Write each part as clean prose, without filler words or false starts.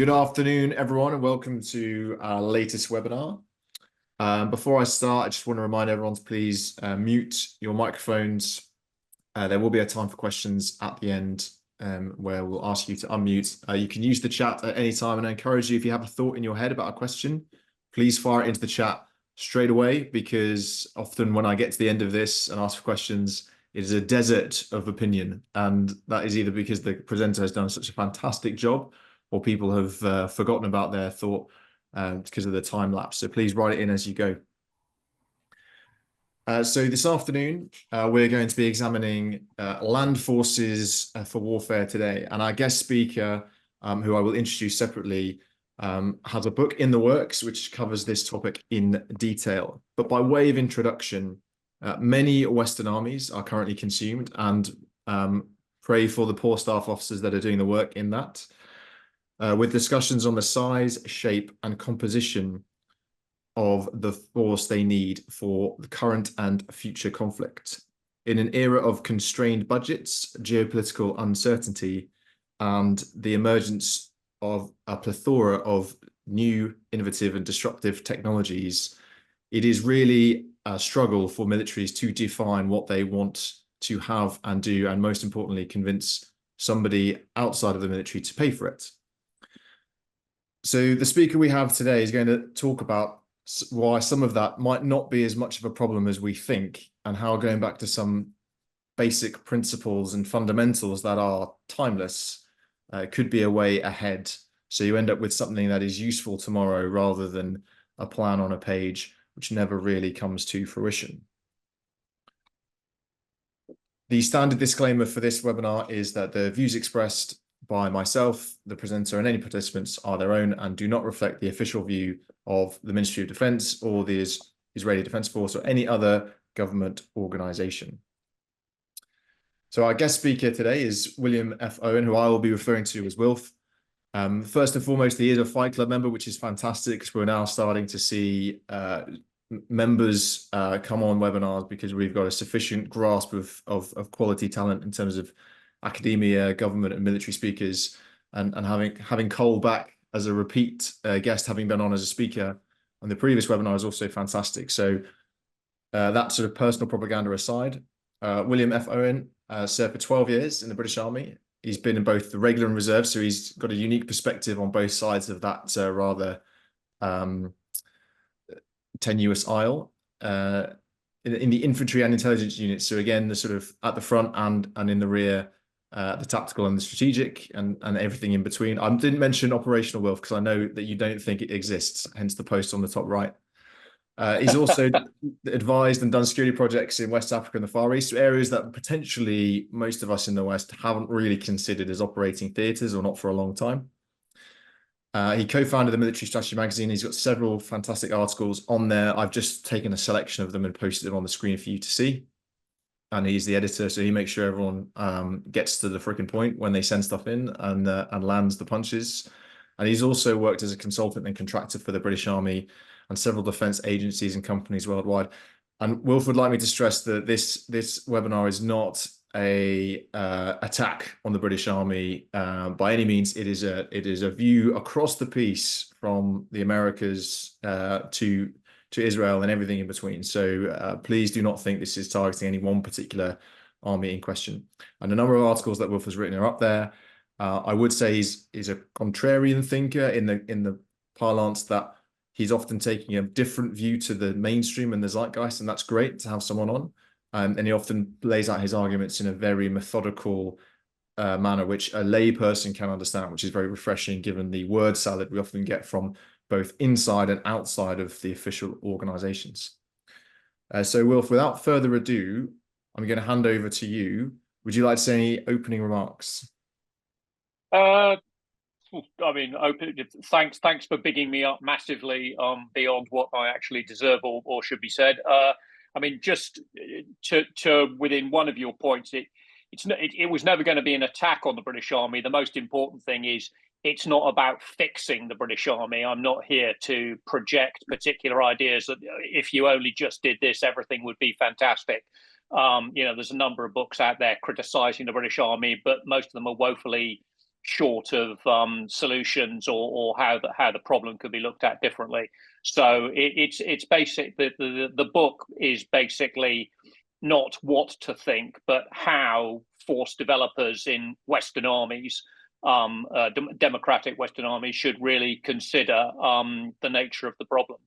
Good afternoon, everyone, and welcome to our latest webinar. Before I start, I just want to remind everyone to please mute your microphones. There will be a time for questions at the end where we'll ask you to unmute. You can use the chat at any time, and I encourage you, if you have a thought in your head about a question, please fire it into the chat straight away, because often when I get to the end of this and ask for questions, it is a desert of opinion, and that is either because the presenter has done such a fantastic job or people have forgotten about their thought because of the time lapse. So please write it in as you go. So this afternoon, we're going to be examining land forces for warfare today. And our guest speaker, who I will introduce separately, has a book in the works which covers this topic in detail. But by way of introduction, many Western armies are currently consumed, and pray for the poor staff officers that are doing the work in that. With discussions on the size, shape, and composition of the force they need for the current and future conflict. In an era of constrained budgets, geopolitical uncertainty, and the emergence of a plethora of new, innovative, and disruptive technologies, it is really a struggle for militaries to define what they want to have and do, and most importantly, convince somebody outside of the military to pay for it. So the speaker we have today is going to talk about why some of that might not be as much of a problem as we think, and how going back to some basic principles and fundamentals that are timeless could be a way ahead. So you end up with something that is useful tomorrow rather than a plan on a page which never really comes to fruition. The standard disclaimer for this webinar is that the views expressed by myself, the presenter, and any participants are their own and do not reflect the official view of the Ministry of Defence or the Israeli Defence Force or any other government organisation. So our guest speaker today is William F Owen, who I will be referring to as Wilf. First and foremost, he is a Fight Club member, which is fantastic, because we're now starting to see members come on webinars because we've got a sufficient grasp of quality talent in terms of academia, government, and military speakers, and having Cole back as a repeat guest, having been on as a speaker on the previous webinar, is also fantastic. So that sort of personal propaganda aside, William F Owen served for 12 years in the British Army. He's been in both the regular and reserve, so he's got a unique perspective on both sides of that rather tenuous aisle. In the infantry and intelligence units, so again, the sort of at the front and in the rear, the tactical and the strategic, and everything in between. I didn't mention operational Wilf because I know that you don't think it exists, hence the post on the top right. He's also advised and done security projects in West Africa and the Far East, areas that potentially most of us in the West haven't really considered as operating theatres, or not for a long time. He co-founded the Military Strategy magazine. He's got several fantastic articles on there. I've just taken a selection of them and posted them on the screen for you to see. And he's the editor, so he makes sure everyone gets to the freaking point when they send stuff in and lands the punches. And he's also worked as a consultant and contractor for the British Army and several defence agencies and companies worldwide. And Wilf would like me to stress that this webinar is not a attack on the British Army by any means. It is a view across the piece from the Americas to Israel and everything in between. So please do not think this is targeting any one particular army in question. And a number of articles that Wilf has written are up there. I would say he's a contrarian thinker in the parlance that he's often taking a different view to the mainstream and the zeitgeist, and that's great to have someone on. And he often lays out his arguments in a very methodical manner, which a lay person can understand, which is very refreshing given the word salad we often get from both inside and outside of the official organizations. So Wilf, without further ado, I'm going to hand over to you. Would you like to say any opening remarks? I mean, thanks for bigging me up massively beyond what I actually deserve or should be said. I mean, just to within one of your points, it was never going to be an attack on the British Army. The most important thing is it's not about fixing the British Army. I'm not here to project particular ideas that if you only just did this, everything would be fantastic. There's a number of books out there criticizing the British Army, but most of them are woefully short of solutions or how the problem could be looked at differently. So it's basic. The book is basically not what to think, but how force developers in Western armies, democratic Western armies, should really consider the nature of the problem.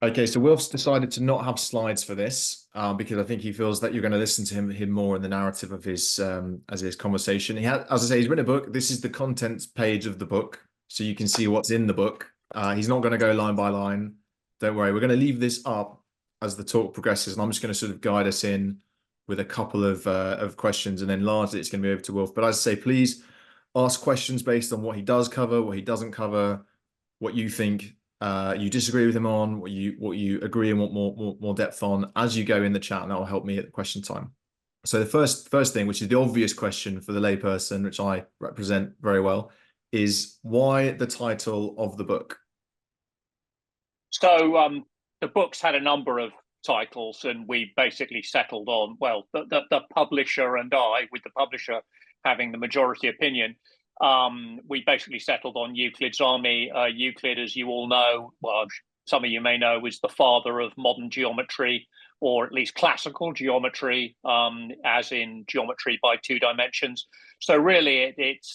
Okay, so Wilf's decided to not have slides for this because I think he feels that you're going to listen to him more in the narrative of his as his conversation. He had, as I say, he's written a book. This is the contents page of the book, so you can see what's in the book. He's not going to go line by line. Don't worry. We're going to leave this up as the talk progresses, and I'm just going to sort of guide us in with a couple of questions, and then largely it's going to be over to Wilf. But as I say, please ask questions based on what he does cover, what he doesn't cover, what you think you disagree with him on, what you agree and want more depth on as you go in the chat, and that will help me at the question time. So the first thing, which is the obvious question for the layperson, which I represent very well, is why the title of the book? So the book's had a number of titles, and we basically settled on, well, the publisher and I, with the publisher having the majority opinion, we basically settled on Euclid's Army. Euclid, as you all know, well, some of you may know, is the father of modern geometry, or at least classical geometry, as in geometry by two dimensions. So really, it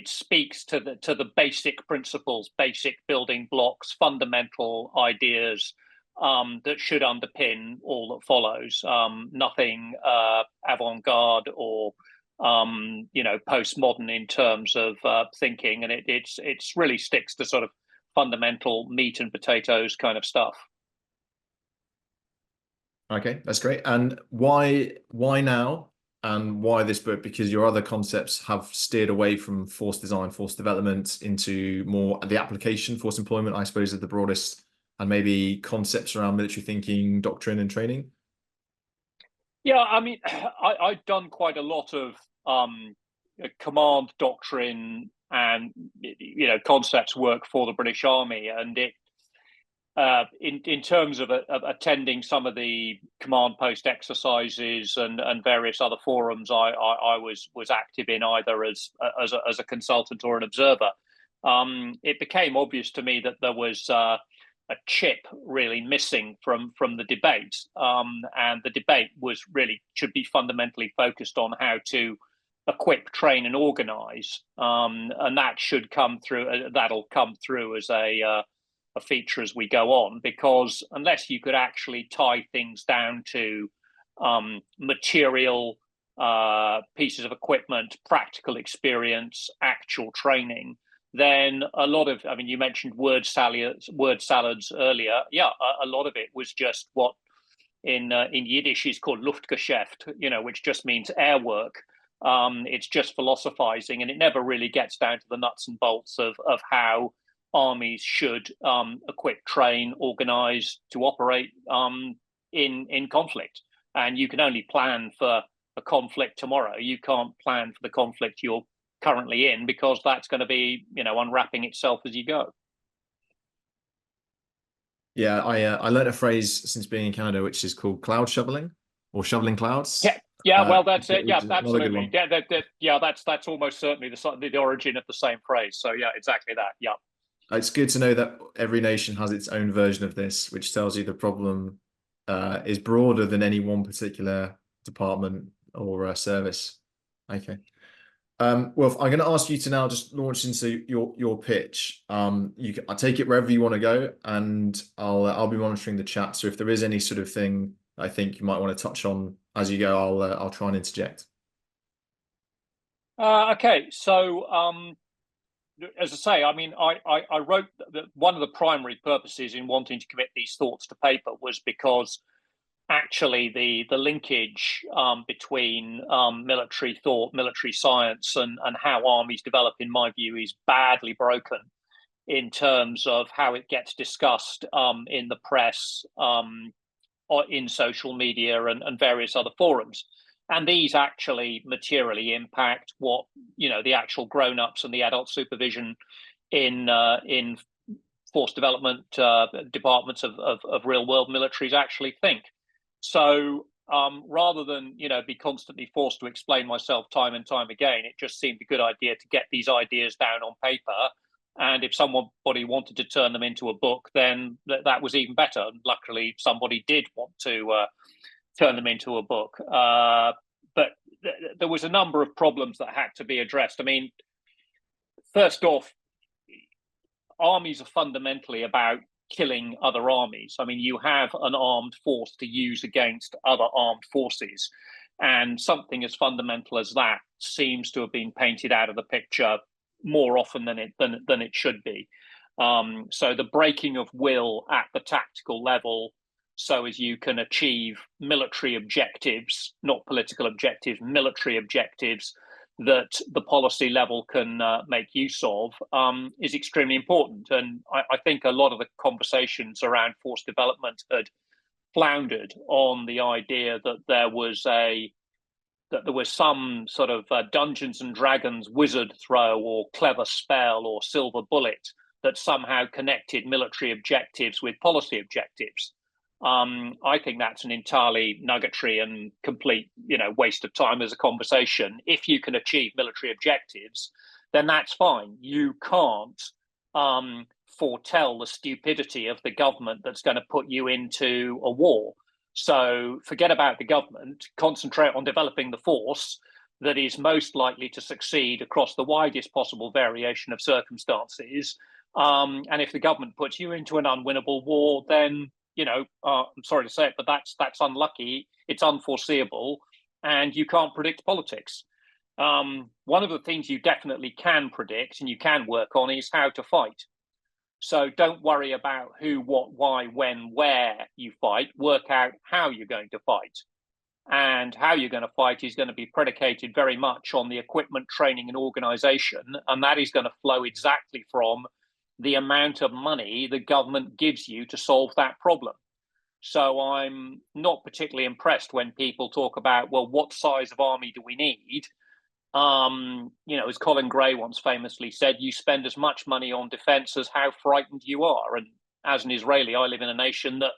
speaks to the basic principles, basic building blocks, fundamental ideas that should underpin all that follows. Nothing avant-garde or postmodern in terms of thinking, and it's really sticks to sort of fundamental meat and potatoes kind of stuff. Okay, that's great. And why now? And why this book? Because your other concepts have steered away from force design, force development into more the application, force employment, I suppose, is the broadest, and maybe concepts around military thinking, doctrine, and training. Yeah, I mean, I've done quite a lot of command doctrine and concepts work for the British Army, and it in terms of attending some of the command post exercises and various other forums, I was active in either as a consultant or an observer. It became obvious to me that there was a chip really missing from the debate, and the debate should be fundamentally focused on how to equip, train, and organise, and that should come through. That'll come through as a feature as we go on, because unless you could actually tie things down to material pieces of equipment, practical experience, actual training, then a lot of, I mean, you mentioned word salads earlier. Yeah, a lot of it was just what in Yiddish is called Luftgeschäft, which just means air work. It's just philosophizing, and it never really gets down to the nuts and bolts of how armies should equip, train, organize to operate in conflict. And you can only plan for a conflict tomorrow. You can't plan for the conflict you're currently in, because that's going to be, unwrapping itself as you go. Yeah, I learned a phrase since being in Canada, which is called cloud shoveling, or shoveling clouds. Yeah, well, that's it. Yeah, absolutely. That's almost certainly the origin of the same phrase. So yeah, exactly that. Yeah. It's good to know that every nation has its own version of this, which tells you the problem is broader than any one particular department or service. Okay. Well, I'm going to ask you to now just launch into your pitch. I take it wherever you want to go, and I'll be monitoring the chat. So if there is any sort of thing I think you might want to touch on as you go, I'll try and interject. Okay, so as I say, I mean, I wrote that one of the primary purposes in wanting to commit these thoughts to paper was because actually the linkage between military thought, military science, and how armies develop, in my view, is badly broken in terms of how it gets discussed in the press, or in social media and various other forums. And these actually materially impact what, the actual grown-ups and the adult supervision in force development departments of real-world militaries actually think. So rather than be constantly forced to explain myself time and time again, it just seemed a good idea to get these ideas down on paper. And if somebody wanted to turn them into a book, then that was even better. And luckily, somebody did want to turn them into a book. But there was a number of problems that had to be addressed. I mean, first off, armies are fundamentally about killing other armies. I mean, you have an armed force to use against other armed forces. And something as fundamental as that seems to have been painted out of the picture more often than it should be. So the breaking of will at the tactical level, so as you can achieve military objectives, not political objectives, military objectives that the policy level can make use of, is extremely important. And I think a lot of the conversations around force development had floundered on the idea that there was some sort of Dungeons and Dragons wizard throw or clever spell or silver bullet that somehow connected military objectives with policy objectives. I think that's an entirely nugatory and complete, waste of time as a conversation. If you can achieve military objectives, then that's fine. You can't foretell the stupidity of the government that's going to put you into a war. So forget about the government, concentrate on developing the force that is most likely to succeed across the widest possible variation of circumstances. And if the government puts you into an unwinnable war, then I'm sorry to say it, but that's unlucky. It's unforeseeable, and you can't predict politics. One of the things you definitely can predict and you can work on is how to fight. So don't worry about who, what, why, when, where you fight. Work out how you're going to fight. And how you're going to fight is going to be predicated very much on the equipment, training, and organization. And that is going to flow exactly from the amount of money the government gives you to solve that problem. So I'm not particularly impressed when people talk about, well, what size of army do we need? As Colin Gray once famously said, you spend as much money on defense as how frightened you are. And as an Israeli, I live in a nation that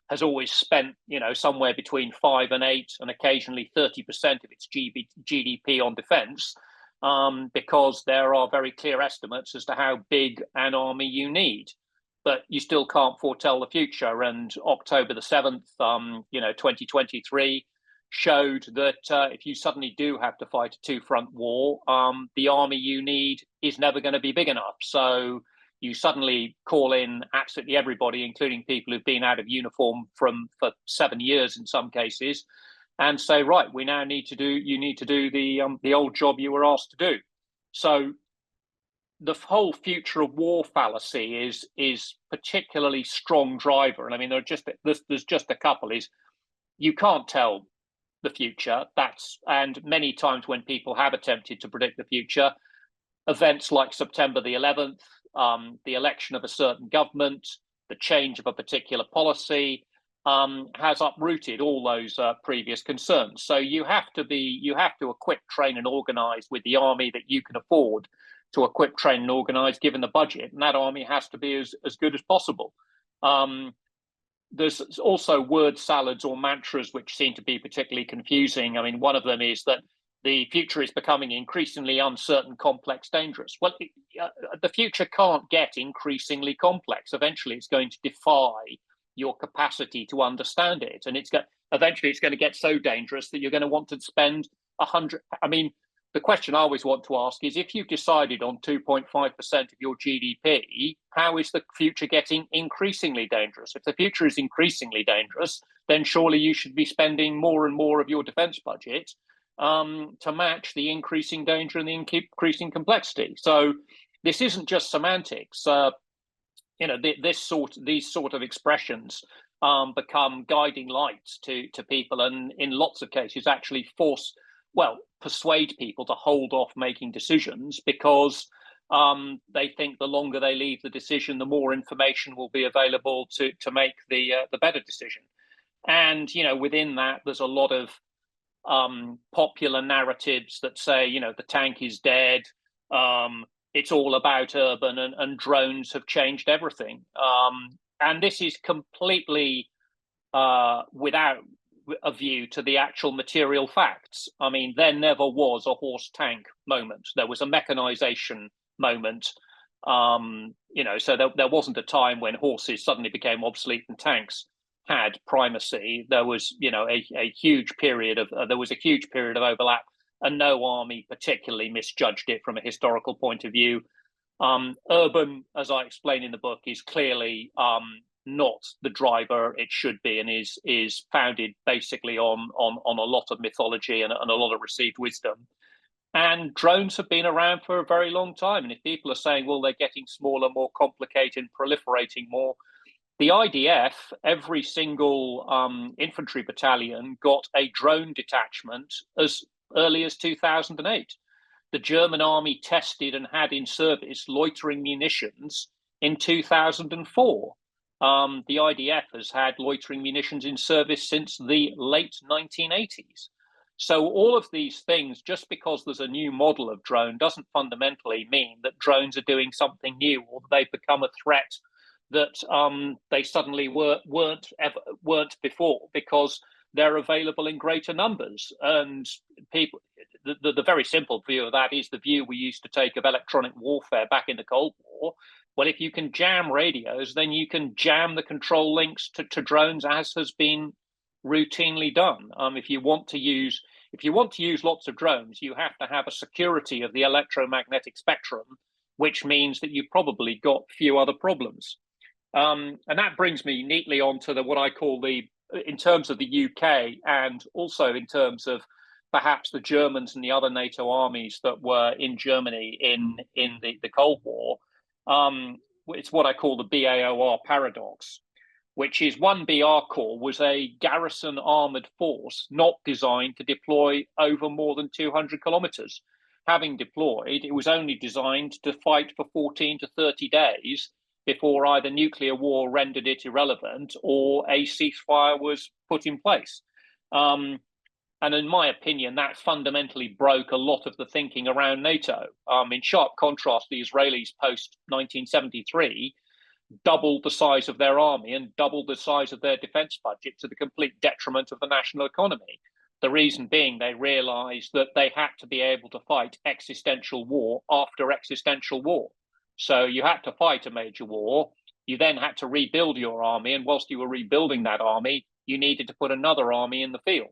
has always spent, somewhere between 5 and 8 and occasionally 30% of its GDP on defense. Because there are very clear estimates as to how big an army you need, but you still can't foretell the future. And October the 7th, 2023 showed that if you suddenly do have to fight a two-front war, the army you need is never going to be big enough. So you suddenly call in absolutely everybody, including people who've been out of uniform for 7 years in some cases, and say, right, you need to do the old job you were asked to do. So the whole future of war fallacy is particularly strong driver. And I mean, there's just a couple. Is you can't tell the future. And many times when people have attempted to predict the future, events like September the 11th, the election of a certain government, the change of a particular policy, has uprooted all those previous concerns. So you have to equip, train, and organize with the army that you can afford to equip, train, and organize, given the budget, and that army has to be as good as possible. There's also word salads or mantras which seem to be particularly confusing. I mean, one of them is that the future is becoming increasingly uncertain, complex, dangerous. Well, the future can't get increasingly complex. Eventually, it's going to defy your capacity to understand it, and eventually it's going to get so dangerous that you're going to want to spend 100. I mean, the question I always want to ask is, if you've decided on 2.5% of your GDP, how is the future getting increasingly dangerous? If the future is increasingly dangerous, then surely you should be spending more and more of your defense budget to match the increasing danger and the increasing complexity. So this isn't just semantics. These sort of expressions become guiding lights to people, and in lots of cases actually persuade people to hold off making decisions, because they think the longer they leave the decision, the more information will be available to make the better decision. And within that, there's a lot of popular narratives that say, the tank is dead. It's all about urban, and drones have changed everything. And this is completely without a view to the actual material facts. I mean, there never was a horse tank moment. There was a mechanization moment. So there wasn't a time when horses suddenly became obsolete and tanks had primacy. There was, a huge period of overlap, and no army particularly misjudged it from a historical point of view. Urban, as I explain in the book, is clearly not the driver it should be, and is founded basically on a lot of mythology and a lot of received wisdom. And drones have been around for a very long time. And if people are saying, well, they're getting smaller, more complicated, proliferating more, the IDF, every single infantry battalion got a drone detachment as early as 2008. The German army tested and had in service loitering munitions in 2004. The IDF has had loitering munitions in service since the late 1980s. So all of these things, just because there's a new model of drone, doesn't fundamentally mean that drones are doing something new, or that they've become a threat that they suddenly weren't before, because they're available in greater numbers. And people, the very simple view of that is the view we used to take of electronic warfare back in the Cold War. Well, if you can jam radios, then you can jam the control links to drones, as has been routinely done. If you want to use lots of drones, you have to have a security of the electromagnetic spectrum, which means that you've probably got few other problems. And that brings me neatly on to what I call in terms of the UK, and also in terms of perhaps the Germans and the other NATO armies that were in Germany in the Cold War. It's what I call the BAOR paradox, which is one BR Corps was a garrison armored force not designed to deploy over more than 200 kilometers. Having deployed, it was only designed to fight for 14 to 30 days before either nuclear war rendered it irrelevant or a ceasefire was put in place. And in my opinion, that fundamentally broke a lot of the thinking around NATO. In sharp contrast, the Israelis post-1973 doubled the size of their army and doubled the size of their defense budget, to the complete detriment of the national economy. The reason being, they realized that they had to be able to fight existential war after existential war. So you had to fight a major war. You then had to rebuild your army. And whilst you were rebuilding that army, you needed to put another army in the field.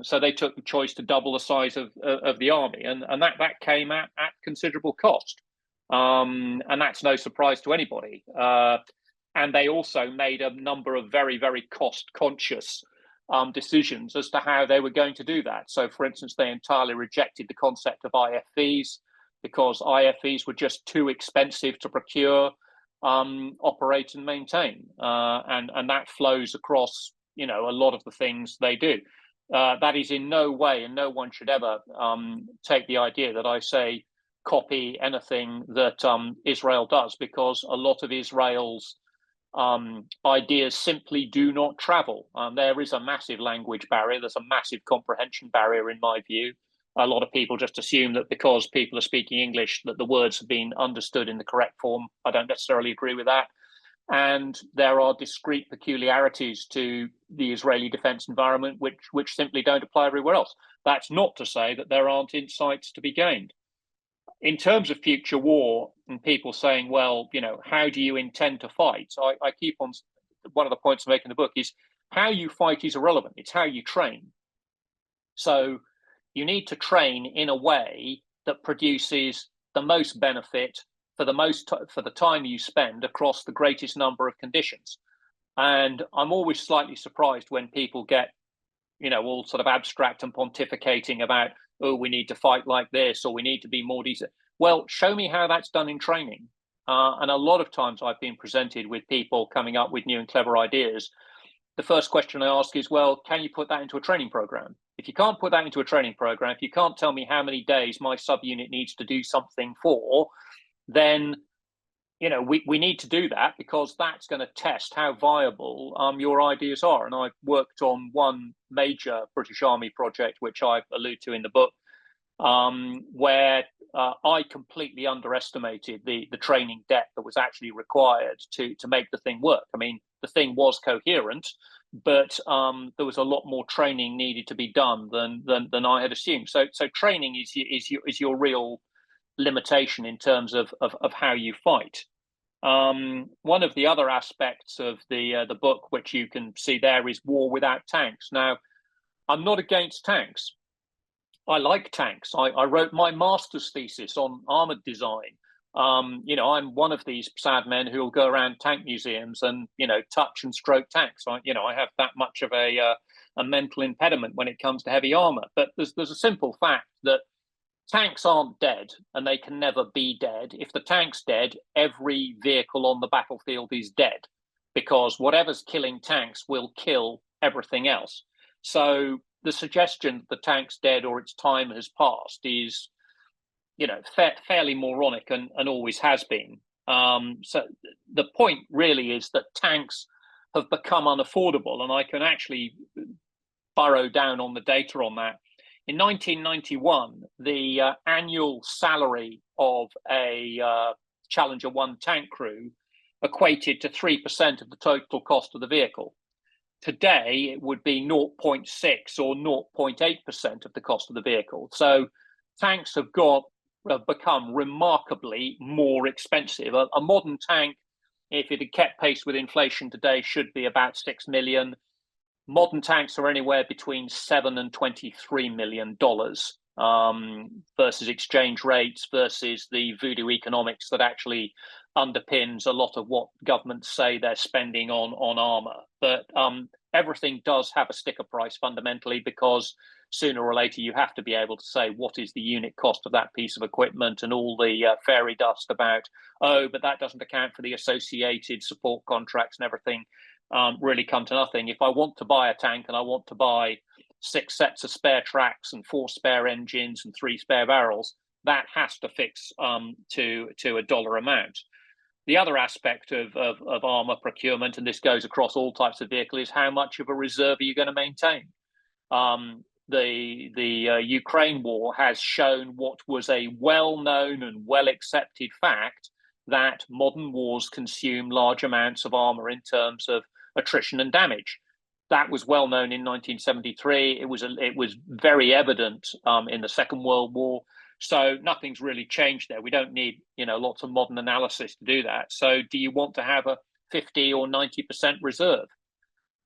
So they took the choice to double the size of the army, and that came at considerable cost. And that's no surprise to anybody. And they also made a number of very, very cost-conscious decisions as to how they were going to do that. So, for instance, they entirely rejected the concept of IFVs, because IFVs were just too expensive to procure, operate, and maintain. And that flows across, a lot of the things they do. That is in no way, and no one should ever take the idea that I say copy anything that Israel does, because a lot of Israel's ideas simply do not travel. There is a massive language barrier. There's a massive comprehension barrier, in my view. A lot of people just assume that because people are speaking English, that the words have been understood in the correct form. I don't necessarily agree with that. And there are discrete peculiarities to the Israeli defense environment which simply don't apply everywhere else. That's not to say that there aren't insights to be gained. In terms of future war, and people saying, well, how do you intend to fight? I keep on, one of the points I make in the book is how you fight is irrelevant. It's how you train. So you need to train in a way that produces the most benefit for the time you spend across the greatest number of conditions. And I'm always slightly surprised when people get, all sort of abstract and pontificating about, oh, we need to fight like this, or we need to be more decent. Well, show me how that's done in training. And a lot of times I've been presented with people coming up with new and clever ideas. The first question I ask is, well, can you put that into a training program? If you can't put that into a training program, if you can't tell me how many days my subunit needs to do something for, then we need to do that, because that's going to test how viable your ideas are. And I've worked on one major British Army project, which I allude to in the book, where I completely underestimated the training depth that was actually required to make the thing work. I mean, the thing was coherent, but there was a lot more training needed to be done than I had assumed. So training is your real limitation in terms of how you fight. One of the other aspects of the book, which you can see there, is war without tanks. Now, I'm not against tanks. I like tanks. I wrote my master's thesis on armored design. I'm one of these sad men who will go around tank museums and touch and stroke tanks. I have that much of a mental impediment when it comes to heavy armor. But there's a simple fact that tanks aren't dead, and they can never be dead. If the tank's dead, every vehicle on the battlefield is dead, because whatever's killing tanks will kill everything else. So the suggestion that the tank's dead or its time has passed is, fairly moronic and always has been. So the point really is that tanks have become unaffordable, and I can actually burrow down on the data on that. In 1991, the annual salary of a Challenger 1 tank crew equated to 3% of the total cost of the vehicle. Today, it would be 0.6 or 0.8% of the cost of the vehicle. So tanks have become remarkably more expensive. A modern tank, if it had kept pace with inflation today, should be about 6 million. Modern tanks are anywhere between $7 and $23 million versus exchange rates, versus the voodoo economics that actually underpins a lot of what governments say they're spending on armor. But everything does have a sticker price fundamentally, because sooner or later you have to be able to say what is the unit cost of that piece of equipment, and all the fairy dust about, but that doesn't account for the associated support contracts and everything really come to nothing. If I want to buy a tank and I want to buy 6 sets of spare tracks and 4 spare engines and 3 spare barrels, that has to fix to a dollar amount. The other aspect of armor procurement, and this goes across all types of vehicle, is how much of a reserve are you going to maintain? The Ukraine war has shown what was a well-known and well-accepted fact, that modern wars consume large amounts of armor in terms of attrition and damage. That was well known in 1973. It was very evident in the Second World War. So nothing's really changed there. We don't need lots of modern analysis to do that. So do you want to have a 50 or 90% reserve?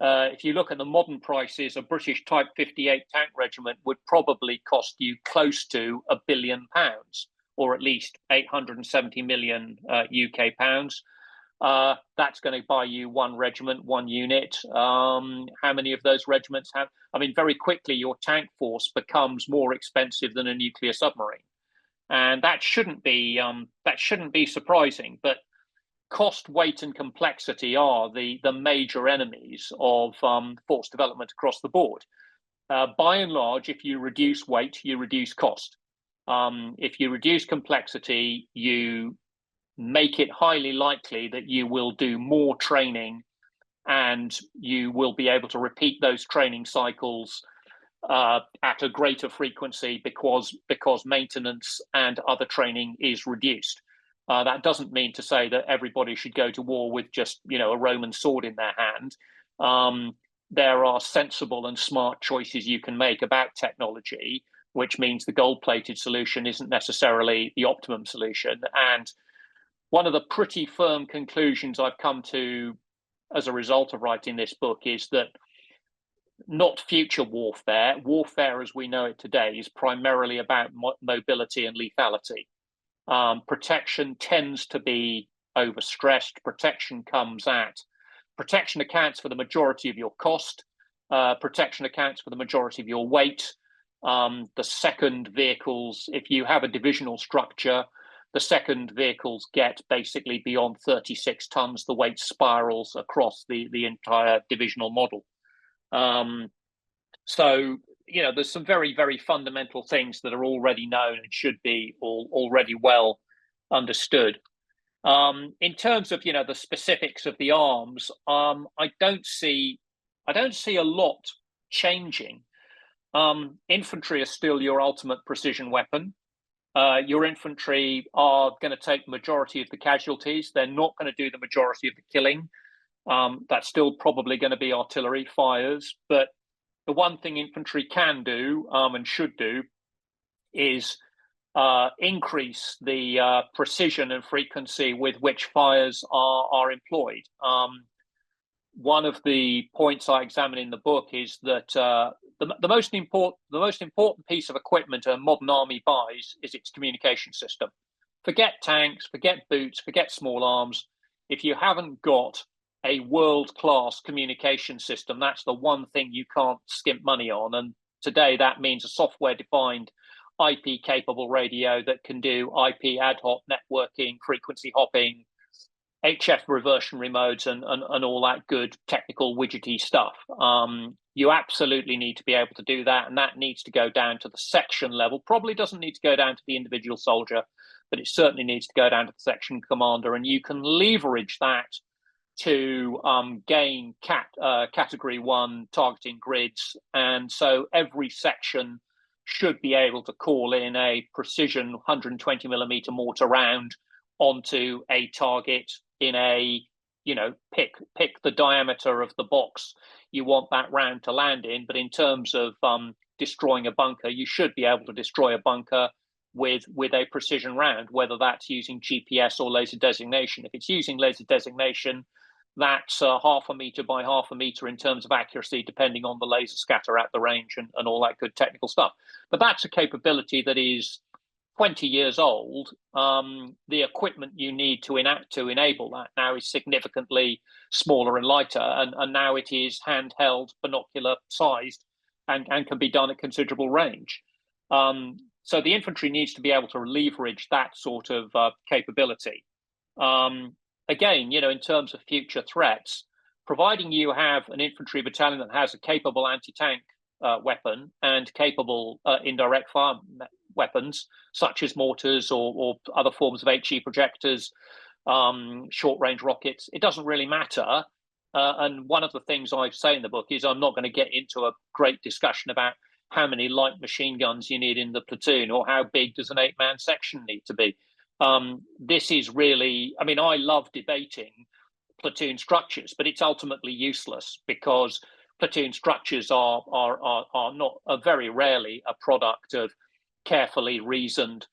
If you look at the modern prices, a British Type 58 tank regiment would probably cost you close to £1 billion, or at least 870 million UK pounds. That's going to buy you one regiment, one unit. How many of those regiments have? I mean, very quickly, your tank force becomes more expensive than a nuclear submarine, and that shouldn't be surprising. But cost, weight, and complexity are the major enemies of force development across the board. By and large, if you reduce weight, you reduce cost. If you reduce complexity, you make it highly likely that you will do more training, and you will be able to repeat those training cycles at a greater frequency, because maintenance and other training is reduced. That doesn't mean to say that everybody should go to war with just a Roman sword in their hand. There are sensible and smart choices you can make about technology, which means the gold-plated solution isn't necessarily the optimum solution. And one of the pretty firm conclusions I've come to as a result of writing this book is that not future warfare. Warfare as we know it today is primarily about mobility and lethality. Protection tends to be overstressed. Protection accounts for the majority of your cost. Protection accounts for the majority of your weight. The second vehicles, if you have a divisional structure, the second vehicles get basically beyond 36 tons. The weight spirals across the entire divisional model. So there's some very, very fundamental things that are already known and should be already well understood. In terms of the specifics of the arms, I don't see a lot changing. Infantry is still your ultimate precision weapon. Your infantry are going to take the majority of the casualties. They're not going to do the majority of the killing. That's still probably going to be artillery fires. But the one thing infantry can do and should do is increase the precision and frequency with which fires are employed. One of the points I examine in the book is that the most important piece of equipment a modern army buys is its communication system. Forget tanks, forget boots, forget small arms. If you haven't got a world-class communication system, that's the one thing you can't skimp money on. And today that means a software-defined IP-capable radio that can do IP ad hoc networking, frequency hopping, HF reversionary modes, and all that good technical widgety stuff. You absolutely need to be able to do that, and that needs to go down to the section level. Probably doesn't need to go down to the individual soldier, but it certainly needs to go down to the section commander, and you can leverage that to gain category 1 targeting grids. And so every section should be able to call in a precision 120 millimeter mortar round onto a target in a, pick the diameter of the box you want that round to land in. But in terms of destroying a bunker, you should be able to destroy a bunker with a precision round, whether that's using GPS or laser designation. If it's using laser designation, that's half a meter by half a meter in terms of accuracy, depending on the laser scatter at the range and all that good technical stuff. But that's a capability that is 20 years old. The equipment you need to enable that now is significantly smaller and lighter, and now it is handheld, binocular sized, and can be done at considerable range. So the infantry needs to be able to leverage that sort of capability. Again, in terms of future threats, providing you have an infantry battalion that has a capable anti-tank weapon and capable indirect fire weapons, such as mortars or other forms of HE projectors, short-range rockets, it doesn't really matter. And one of the things I say in the book is I'm not going to get into a great discussion about how many light machine guns you need in the platoon or how big does an 8-man section need to be. This is really, I love debating platoon structures, but it's ultimately useless because platoon structures are very rarely a product of carefully reasoned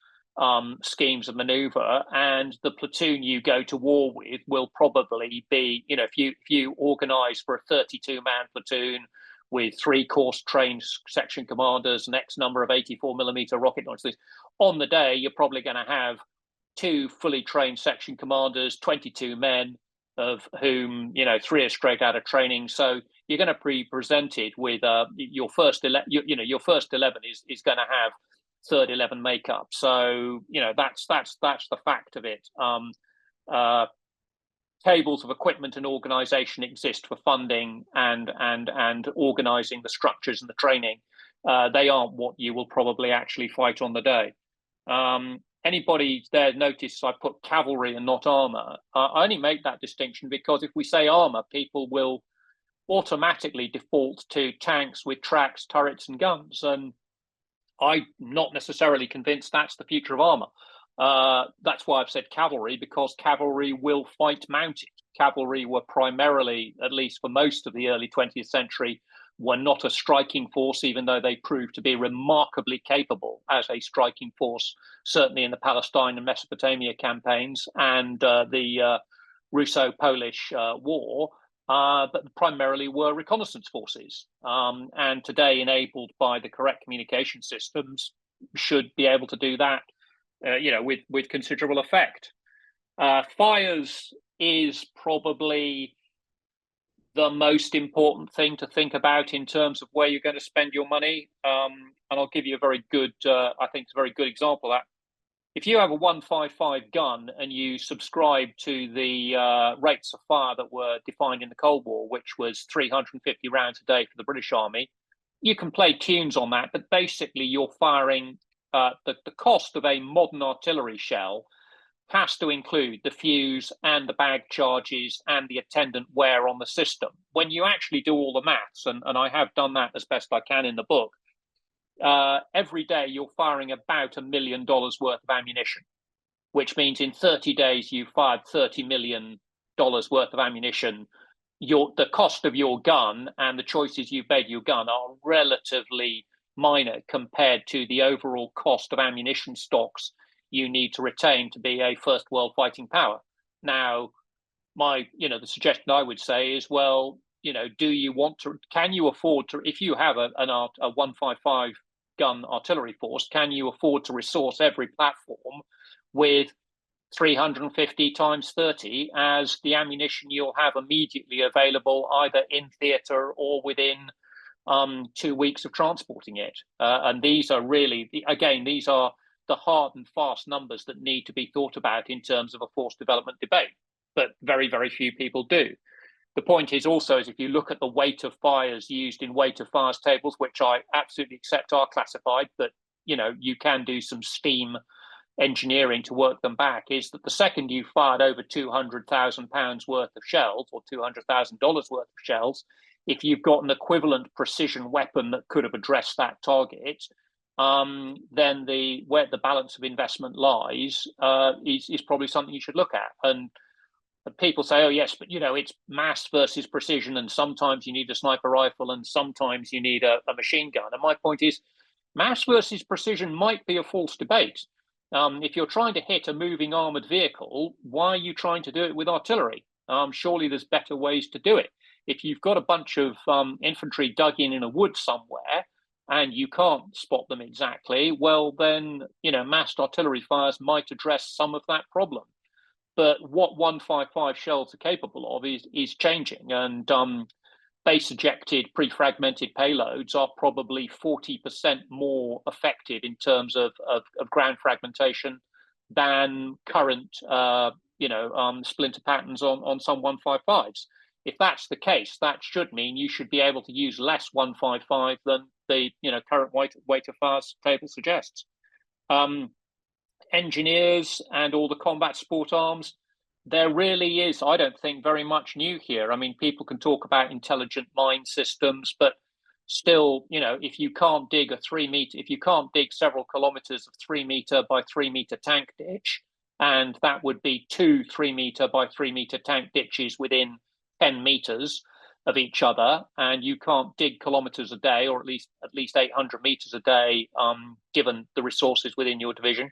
schemes of maneuver, and the platoon you go to war with will probably be, if you organize for a 32-man platoon with 3 course trained section commanders and X number of 84 millimeter rocket launchers, on the day you're probably going to have 2 fully trained section commanders, 22 men, of whom 3 are straight out of training. So you're going to be presented with your first 11 is going to have third 11 makeup. So that's the fact of it. Tables of equipment and organization exist for funding and organizing the structures and the training. They aren't what you will probably actually fight on the day. Anybody there notice I put cavalry and not armor? I only make that distinction because if we say armor, people will automatically default to tanks with tracks, turrets, and guns. And I'm not necessarily convinced that's the future of armor. That's why I've said cavalry, because cavalry will fight mounted. Cavalry were primarily, at least for most of the early 20th century, were not a striking force, even though they proved to be remarkably capable as a striking force, certainly in the Palestine and Mesopotamia campaigns and the Russo-Polish War, but primarily were reconnaissance forces. And today, enabled by the correct communication systems, should be able to do that, with considerable effect. Fires is probably the most important thing to think about in terms of where you're going to spend your money. And I'll give you a very good, I think it's a very good example of that. If you have a 155 gun and you subscribe to the rates of fire that were defined in the Cold War, which was 350 rounds a day for the British Army, you can play tunes on that, but basically you're firing, the cost of a modern artillery shell has to include the fuse and the bag charges and the attendant wear on the system. When you actually do all the maths, and I have done that as best I can in the book, every day you're firing about $1 million worth of ammunition, which means in 30 days you've fired $30 million worth of ammunition. The cost of your gun and the choices you've made your gun are relatively minor compared to the overall cost of ammunition stocks you need to retain to be a first world fighting power. Now, the suggestion I would say is, well, do you want to? Can you afford to? If you have a 155 gun artillery force, can you afford to resource every platform with 350 times 30 as the ammunition you'll have immediately available, either in theatre or within 2 weeks of transporting it? And these are really, again, these are the hard and fast numbers that need to be thought about in terms of a force development debate, but very, very few people do. The point is also, is if you look at the weight of fires used in weight of fires tables, which I absolutely accept are classified, but you can do some steam engineering to work them back, is that the second you fired over £200,000 worth of shells or $200,000 worth of shells, if you've got an equivalent precision weapon that could have addressed that target, then where the balance of investment lies is probably something you should look at. And people say, oh yes, but it's mass versus precision, and sometimes you need a sniper rifle and sometimes you need a machine gun. And my point is, mass versus precision might be a false debate. If you're trying to hit a moving armored vehicle, why are you trying to do it with artillery? Surely there's better ways to do it. If you've got a bunch of infantry dug in a wood somewhere and you can't spot them exactly, well then, massed artillery fires might address some of that problem. But what 155 shells are capable of is changing, and base ejected pre-fragmented payloads are probably 40% more effective in terms of ground fragmentation than current splinter patterns on some 155s. If that's the case, that should mean you should be able to use less 155 than the current weight of fires table suggests. Engineers and all the combat sport arms, there really is, I don't think, very much new here. I mean, people can talk about intelligent mine systems, but still, if you can't dig if you can't dig several kilometers of 3 meter by 3 meter tank ditch, and that would be 2 3 meter by 3 meter tank ditches within 10 meters of each other, and you can't dig kilometers a day, or at least 800 meters a day, given the resources within your division,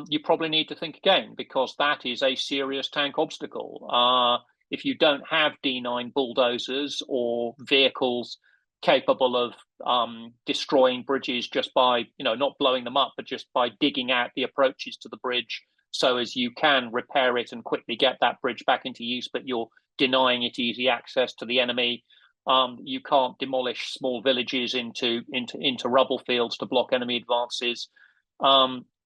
you probably need to think again, because that is a serious tank obstacle. If you don't have D9 bulldozers or vehicles capable of destroying bridges just by, not blowing them up, but just by digging out the approaches to the bridge so as you can repair it and quickly get that bridge back into use, but you're denying it easy access to the enemy. You can't demolish small villages into rubble fields to block enemy advances.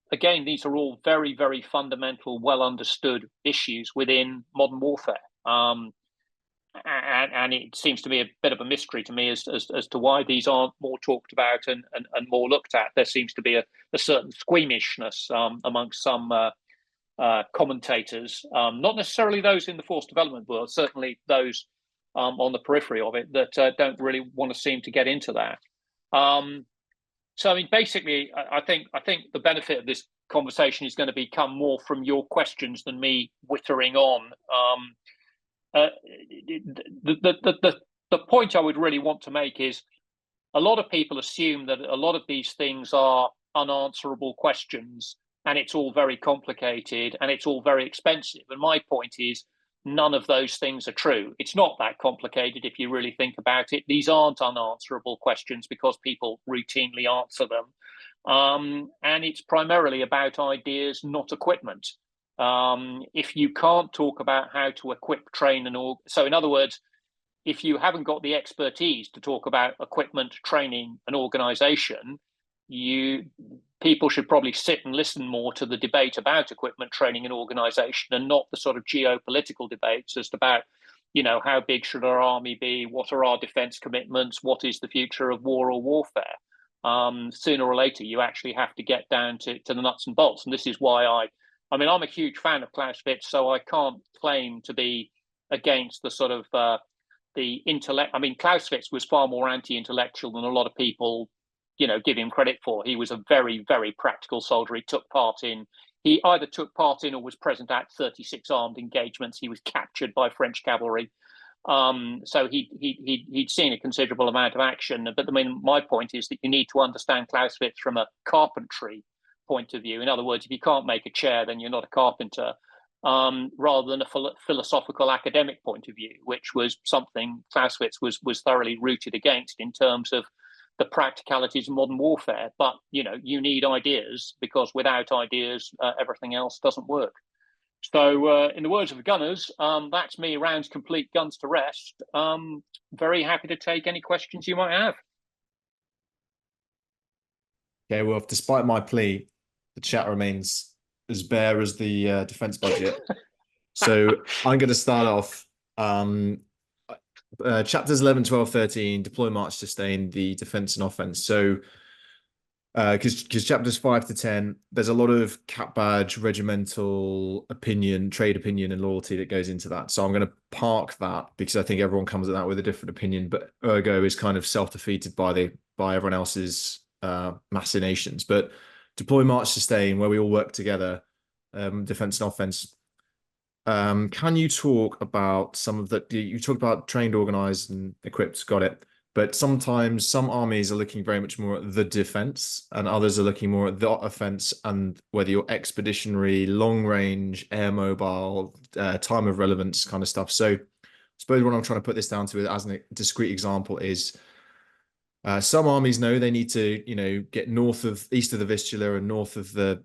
Again, these are all very, very fundamental, well understood issues within modern warfare. And it seems to be a bit of a mystery to me as to why these aren't more talked about and more looked at. There seems to be a certain squeamishness amongst some commentators, not necessarily those in the force development world, certainly those on the periphery of it, that don't really want to seem to get into that. So, I mean, basically, I think the benefit of this conversation is going to come more from your questions than me wittering on. The point I would really want to make is a lot of people assume that a lot of these things are unanswerable questions, and it's all very complicated and it's all very expensive. And my point is, none of those things are true. It's not that complicated if you really think about it. These aren't unanswerable questions because people routinely answer them. And it's primarily about ideas, not equipment. If you can't talk about how to equip, train, and all, so in other words, if you haven't got the expertise to talk about equipment, training, and organization, people should probably sit and listen more to the debate about equipment, training, and organization, and not the sort of geopolitical debates just about, how big should our army be? What are our defense commitments? What is the future of war or warfare? Sooner or later, you actually have to get down to the nuts and bolts. And this is why I'm a huge fan of Clausewitz, so I can't claim to be against the sort of the intellect. I mean, Clausewitz was far more anti-intellectual than a lot of people give him credit for. He was a very, very practical soldier. He either took part in or was present at 36 armed engagements. He was captured by French cavalry. So he'd seen a considerable amount of action. But I mean, my point is that you need to understand Clausewitz from a carpentry point of view. In other words, if you can't make a chair, then you're not a carpenter, rather than a philosophical academic point of view, which was something Clausewitz was thoroughly rooted against in terms of the practicalities of modern warfare. But you need ideas, because without ideas, everything else doesn't work. So, in the words of the gunners, that's me. Rounds complete, guns to rest. Very happy to take any questions you might have. Okay, well, despite my plea, the chat remains as bare as the defense budget. So I'm going to start off. Chapters 11, 12, 13, deploy, march, sustain, the defense and offense. So because chapters 5 to 10, there's a lot of cap badge, regimental opinion, trade opinion, and loyalty that goes into that. So I'm going to park that, because I think everyone comes at that with a different opinion, but ergo is kind of self-defeated by everyone else's machinations. But deploy, march, sustain, where we all work together, defense and offense. Can you talk about some of the, you talked about trained, organized, and equipped, got it. But sometimes some armies are looking very much more at the defense, and others are looking more at the offense, and whether you're expeditionary, long range, air mobile, time of relevance kind of stuff. So I suppose what I'm trying to put this down to as a discrete example is some armies know they need to, get east of the Vistula and north of the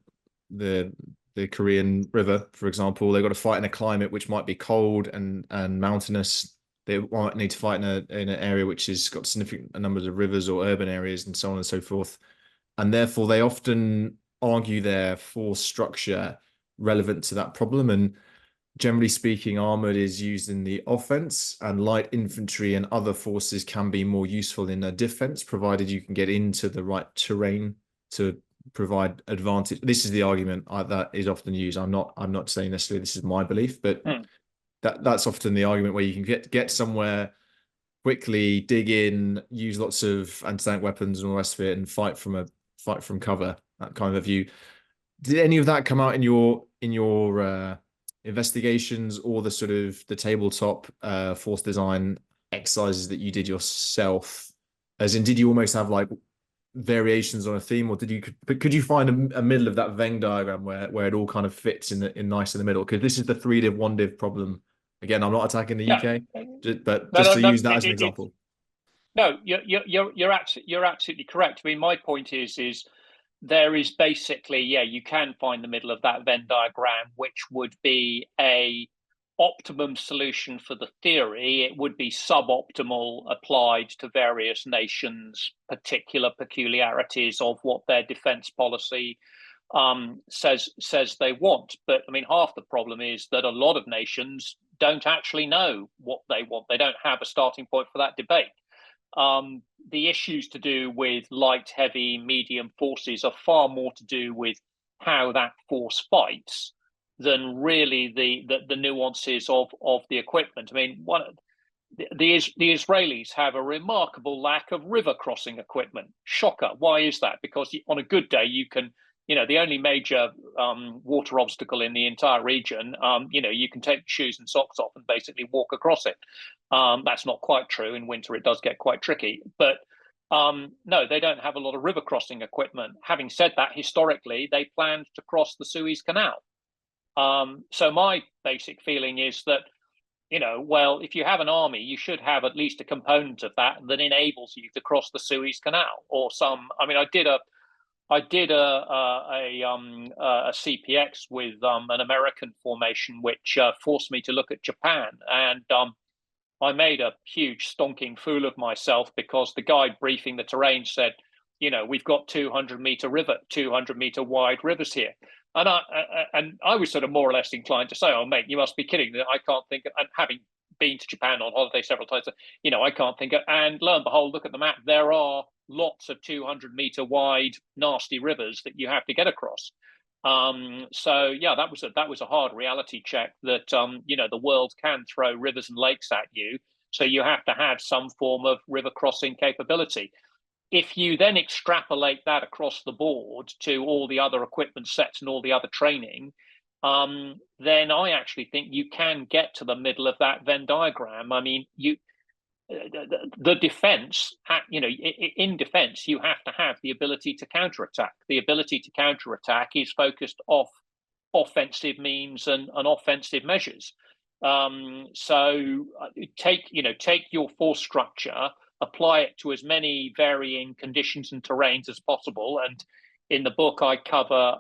Korean River, for example. They've got to fight in a climate which might be cold and mountainous. They might need to fight in an area which has got significant numbers of rivers or urban areas and so on and so forth. And therefore, they often argue their force structure relevant to that problem. And generally speaking, armored is used in the offense, and light infantry and other forces can be more useful in a defense, provided you can get into the right terrain to provide advantage. This is the argument that is often used. I'm not saying necessarily this is my belief, but that's often the argument, where you can get somewhere quickly, dig in, use lots of anti-tank weapons and all the rest of it, and fight from cover. That kind of a view. Did any of that come out in your investigations, or the sort of the tabletop force design exercises that you did yourself? As in, did you almost have like variations on a theme, or could you find a middle of that Venn diagram where it all kind of fits in nice in the middle? Because this is the 3-div 1-div problem. Again, I'm not attacking the UK, but just to use that as an example. No, you're absolutely correct. I mean, my point is there is basically, you can find the middle of that Venn diagram, which would be a optimum solution for the theory. It would be suboptimal applied to various nations' particular peculiarities of what their defense policy says they want. But I mean, half the problem is that a lot of nations don't actually know what they want. They don't have a starting point for that debate. The issues to do with light, heavy, medium forces are far more to do with how that force fights than really the nuances of the equipment. I mean, the Israelis have a remarkable lack of river crossing equipment. Shocker. Why is that? Because on a good day, you can, the only major water obstacle in the entire region, you can take shoes and socks off and basically walk across it. That's not quite true. In winter, it does get quite tricky. But no, they don't have a lot of river crossing equipment. Having said that, historically, they planned to cross the Suez Canal. So my basic feeling is that, well, if you have an army, you should have at least a component of that enables you to cross the Suez Canal, or some. I mean, I did a CPX with an American formation, which forced me to look at Japan, and I made a huge stonking fool of myself, because the guy briefing the terrain said, we've got 200-meter wide rivers here. And I was sort of more or less inclined to say, oh, mate, you must be kidding. I can't think of, and having been to Japan on holiday several times, I can't think of, and lo and behold, look at the map. There are lots of 200-meter wide nasty rivers that you have to get across. So yeah, that was a hard reality check that, the world can throw rivers and lakes at you. So you have to have some form of river crossing capability. if you then extrapolate that across the board to all the other equipment sets and all the other training, then I actually think you can get to the middle of that Venn diagram. I mean, the defense, in defense, you have to have the ability to counterattack. The ability to counterattack is focused off offensive means and offensive measures. So take your force structure, apply it to as many varying conditions and terrains as possible. And in the book, I cover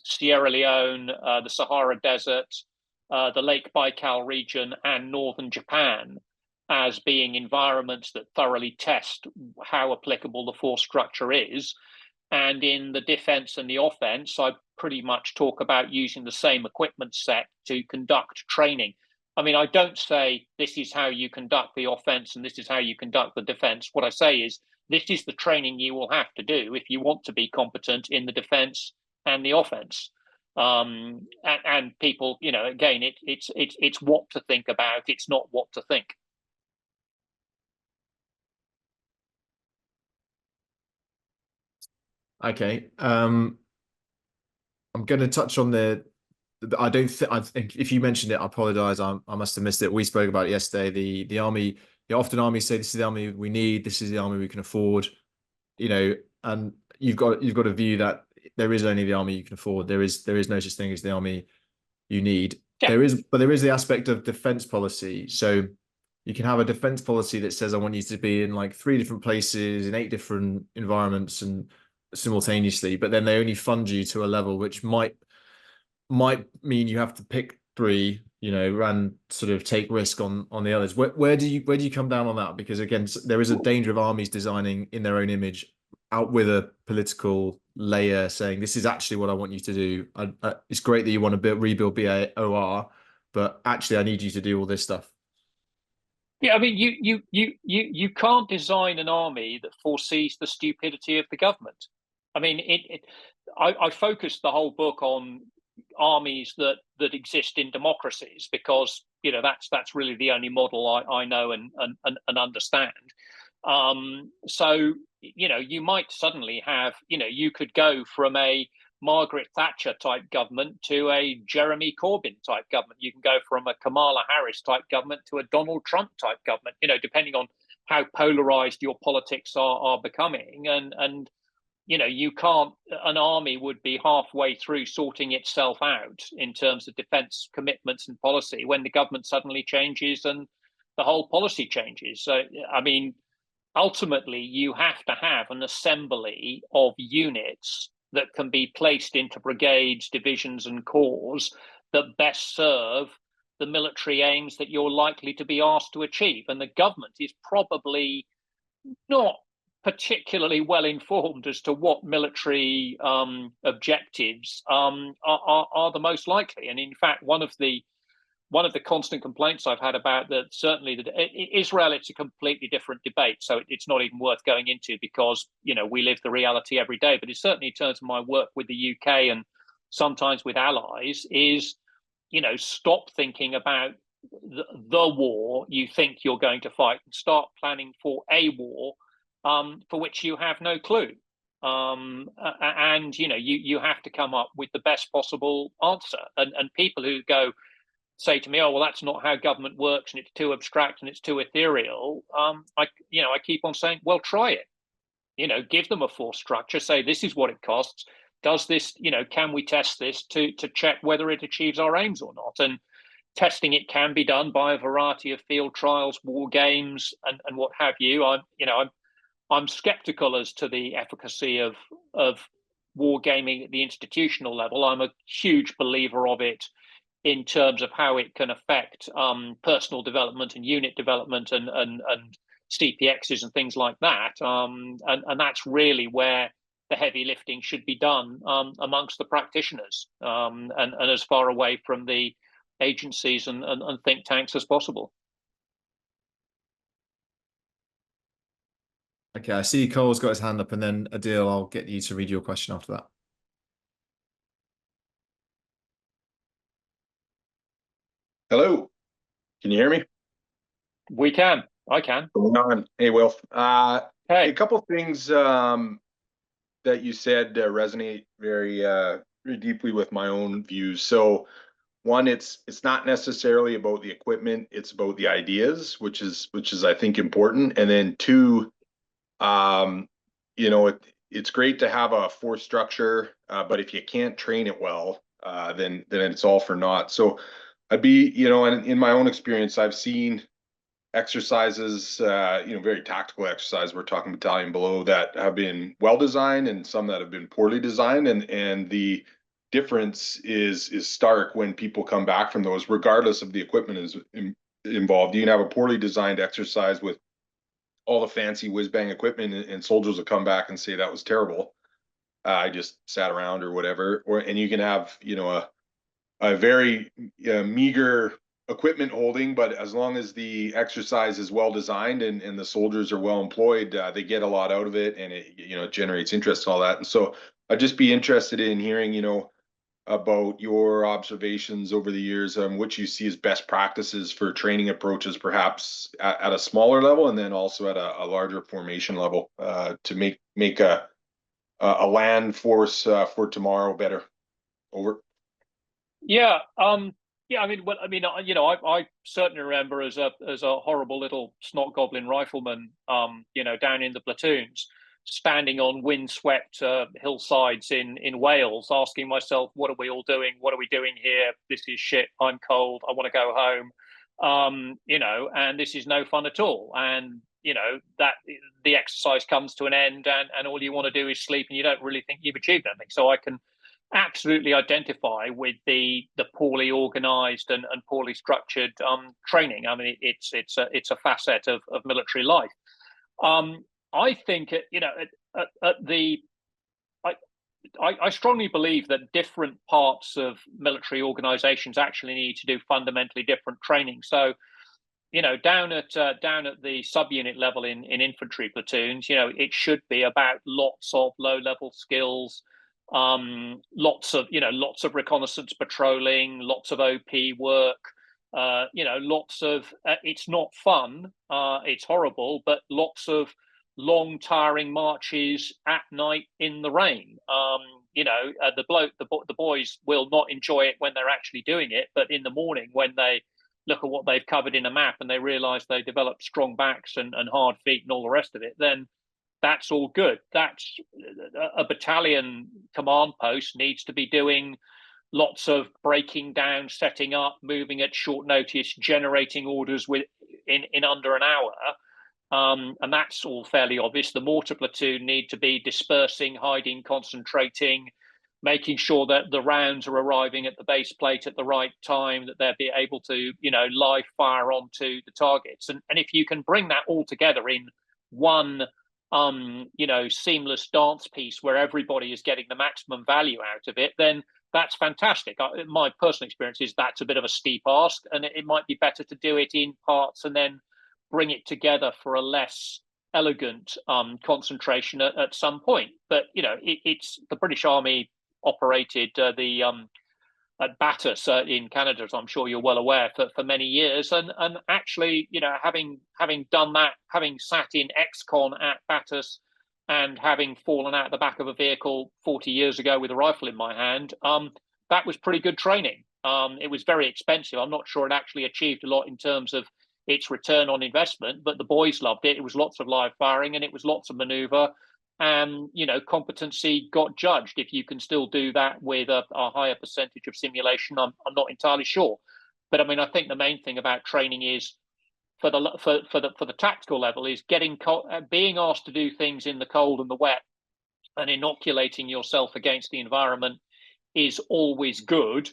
Sierra Leone, the Sahara Desert, the Lake Baikal region, and northern Japan as being environments that thoroughly test how applicable the force structure is. And in the defense and the offense, I pretty much talk about using the same equipment set to conduct training. I mean, I don't say this is how you conduct the offense and this is how you conduct the defense. What I say is this is the training you will have to do if you want to be competent in the defense and the offense. And people, again, it's what to think about. It's not what to think. Okay. I'm going to touch on I think if you mentioned it, I apologize. I must have missed it. We spoke about it yesterday. The army, often armies say this is the army we need, this is the army we can afford, and you've got a view that there is only the army you can afford. There is no such thing as the army you need. Yeah. But there is the aspect of defense policy. So you can have a defense policy that says I want you to be in like 3 different places in 8 different environments and simultaneously, but then they only fund you to a level which might mean you have to pick 3, and sort of take risk on the others. Where do you come down on that? Because again, there is a danger of armies designing in their own image out with a political layer saying this is actually what I want you to do. It's great that you want to rebuild BAOR, but actually I need you to do all this stuff. Yeah, I mean, you can't design an army that foresees the stupidity of the government. I mean, I focused the whole book on armies that exist in democracies because that's really the only model I know and understand. So you might suddenly have you could go from a Margaret Thatcher type government to a Jeremy Corbyn type government. You can go from a Kamala Harris type government to a Donald Trump type government, depending on how polarized your politics are becoming. And you can't, an army would be halfway through sorting itself out in terms of defense commitments and policy when the government suddenly changes and the whole policy changes. So, I mean, ultimately, you have to have an assembly of units that can be placed into brigades, divisions, and corps that best serve the military aims that you're likely to be asked to achieve. And the government is probably not particularly well informed as to what military objectives are the most likely. And in fact, one of the constant complaints I've had about that, certainly Israel, it's a completely different debate. So it's not even worth going into because, we live the reality every day. But it certainly in terms of my work with the UK and sometimes with allies is, stop thinking about the war you think you're going to fight and start planning for a war for which you have no clue. And, you have to come up with the best possible answer. And people who say to me, oh, well, that's not how government works and it's too abstract and it's too ethereal. I keep on saying, well, try it. Give them a force structure, say this is what it costs. Does this, can we test this to check whether it achieves our aims or not? And testing it can be done by a variety of field trials, war games, and what have you. I'm skeptical as to the efficacy of wargaming at the institutional level. I'm a huge believer of it in terms of how it can affect personal development and unit development and CPXs and things like that. And that's really where the heavy lifting should be done amongst the practitioners and as far away from the agencies and think tanks as possible. Okay, I see Cole's got his hand up, and then Adil, I'll get you to read your question after that. Hello, can you hear me? We can. I can. Hey, Wilf. A couple things that you said resonate very deeply with my own views. So one, it's not necessarily about the equipment, it's about the ideas, which is I think important. And then two, it's great to have a force structure, but if you can't train it well, then it's all for naught. So I'd be, and in my own experience, I've seen exercises, very tactical exercises. We're talking battalion below that have been well designed and some that have been poorly designed, and the difference is stark when people come back from those, regardless of the equipment is involved. You can have a poorly designed exercise with all the fancy whiz bang equipment, and soldiers will come back and say that was terrible. I just sat around or whatever. And you can have a very meager equipment holding, but as long as the exercise is well designed and the soldiers are well employed, they get a lot out of it, and it generates interest and all that. And so I'd just be interested in hearing about your observations over the years, which you see as best practices for training approaches, perhaps at a smaller level, and then also at a larger formation level, to make a land force for tomorrow better. Over. Yeah. Yeah. I certainly remember as a horrible little snot goblin rifleman, down in the platoons, standing on windswept hillsides in Wales, asking myself, what are we all doing? What are we doing here? This is shit. I'm cold. I want to go home. And this is no fun at all. And, that the exercise comes to an end, and all you want to do is sleep, and you don't really think you've achieved anything. So I can absolutely identify with the poorly organized and poorly structured training. I mean, it's a facet of military life. I think I strongly believe that different parts of military organizations actually need to do fundamentally different training. So, down at the subunit level in infantry platoons, it should be about lots of low-level skills, lots of reconnaissance patrolling, lots of OP work, lots of it's not fun, it's horrible, but lots of long tiring marches at night in the rain. The boys will not enjoy it when they're actually doing it, but in the morning when they look at what they've covered in a map and they realize they developed strong backs and hard feet and all the rest of it, then that's all good. That's a battalion command post needs to be doing lots of breaking down, setting up, moving at short notice, generating orders in under an hour. And that's all fairly obvious. The mortar platoon need to be dispersing, hiding, concentrating, making sure that the rounds are arriving at the base plate at the right time, that they'll be able to, live fire onto the targets. And if you can bring that all together in one, seamless dance piece where everybody is getting the maximum value out of it, then that's fantastic. My personal experience is that's a bit of a steep ask, and it might be better to do it in parts and then bring it together for a less elegant concentration at some point. But it's the British Army operated at Bathurst in Canada, as I'm sure you're well aware, for many years, and actually, having done that, having sat in ex-con at Bathurst, and having fallen out the back of a vehicle 40 years ago with a rifle in my hand, that was pretty good training. It was very expensive. I'm not sure it actually achieved a lot in terms of its return on investment, but the boys loved it. It was lots of live firing, and it was lots of maneuver. And, competency got judged. If you can still do that with a higher percentage of simulation, I'm not entirely sure. But I mean, I think the main thing about training is for the tactical level is being asked to do things in the cold and the wet, and inoculating yourself against the environment is always good.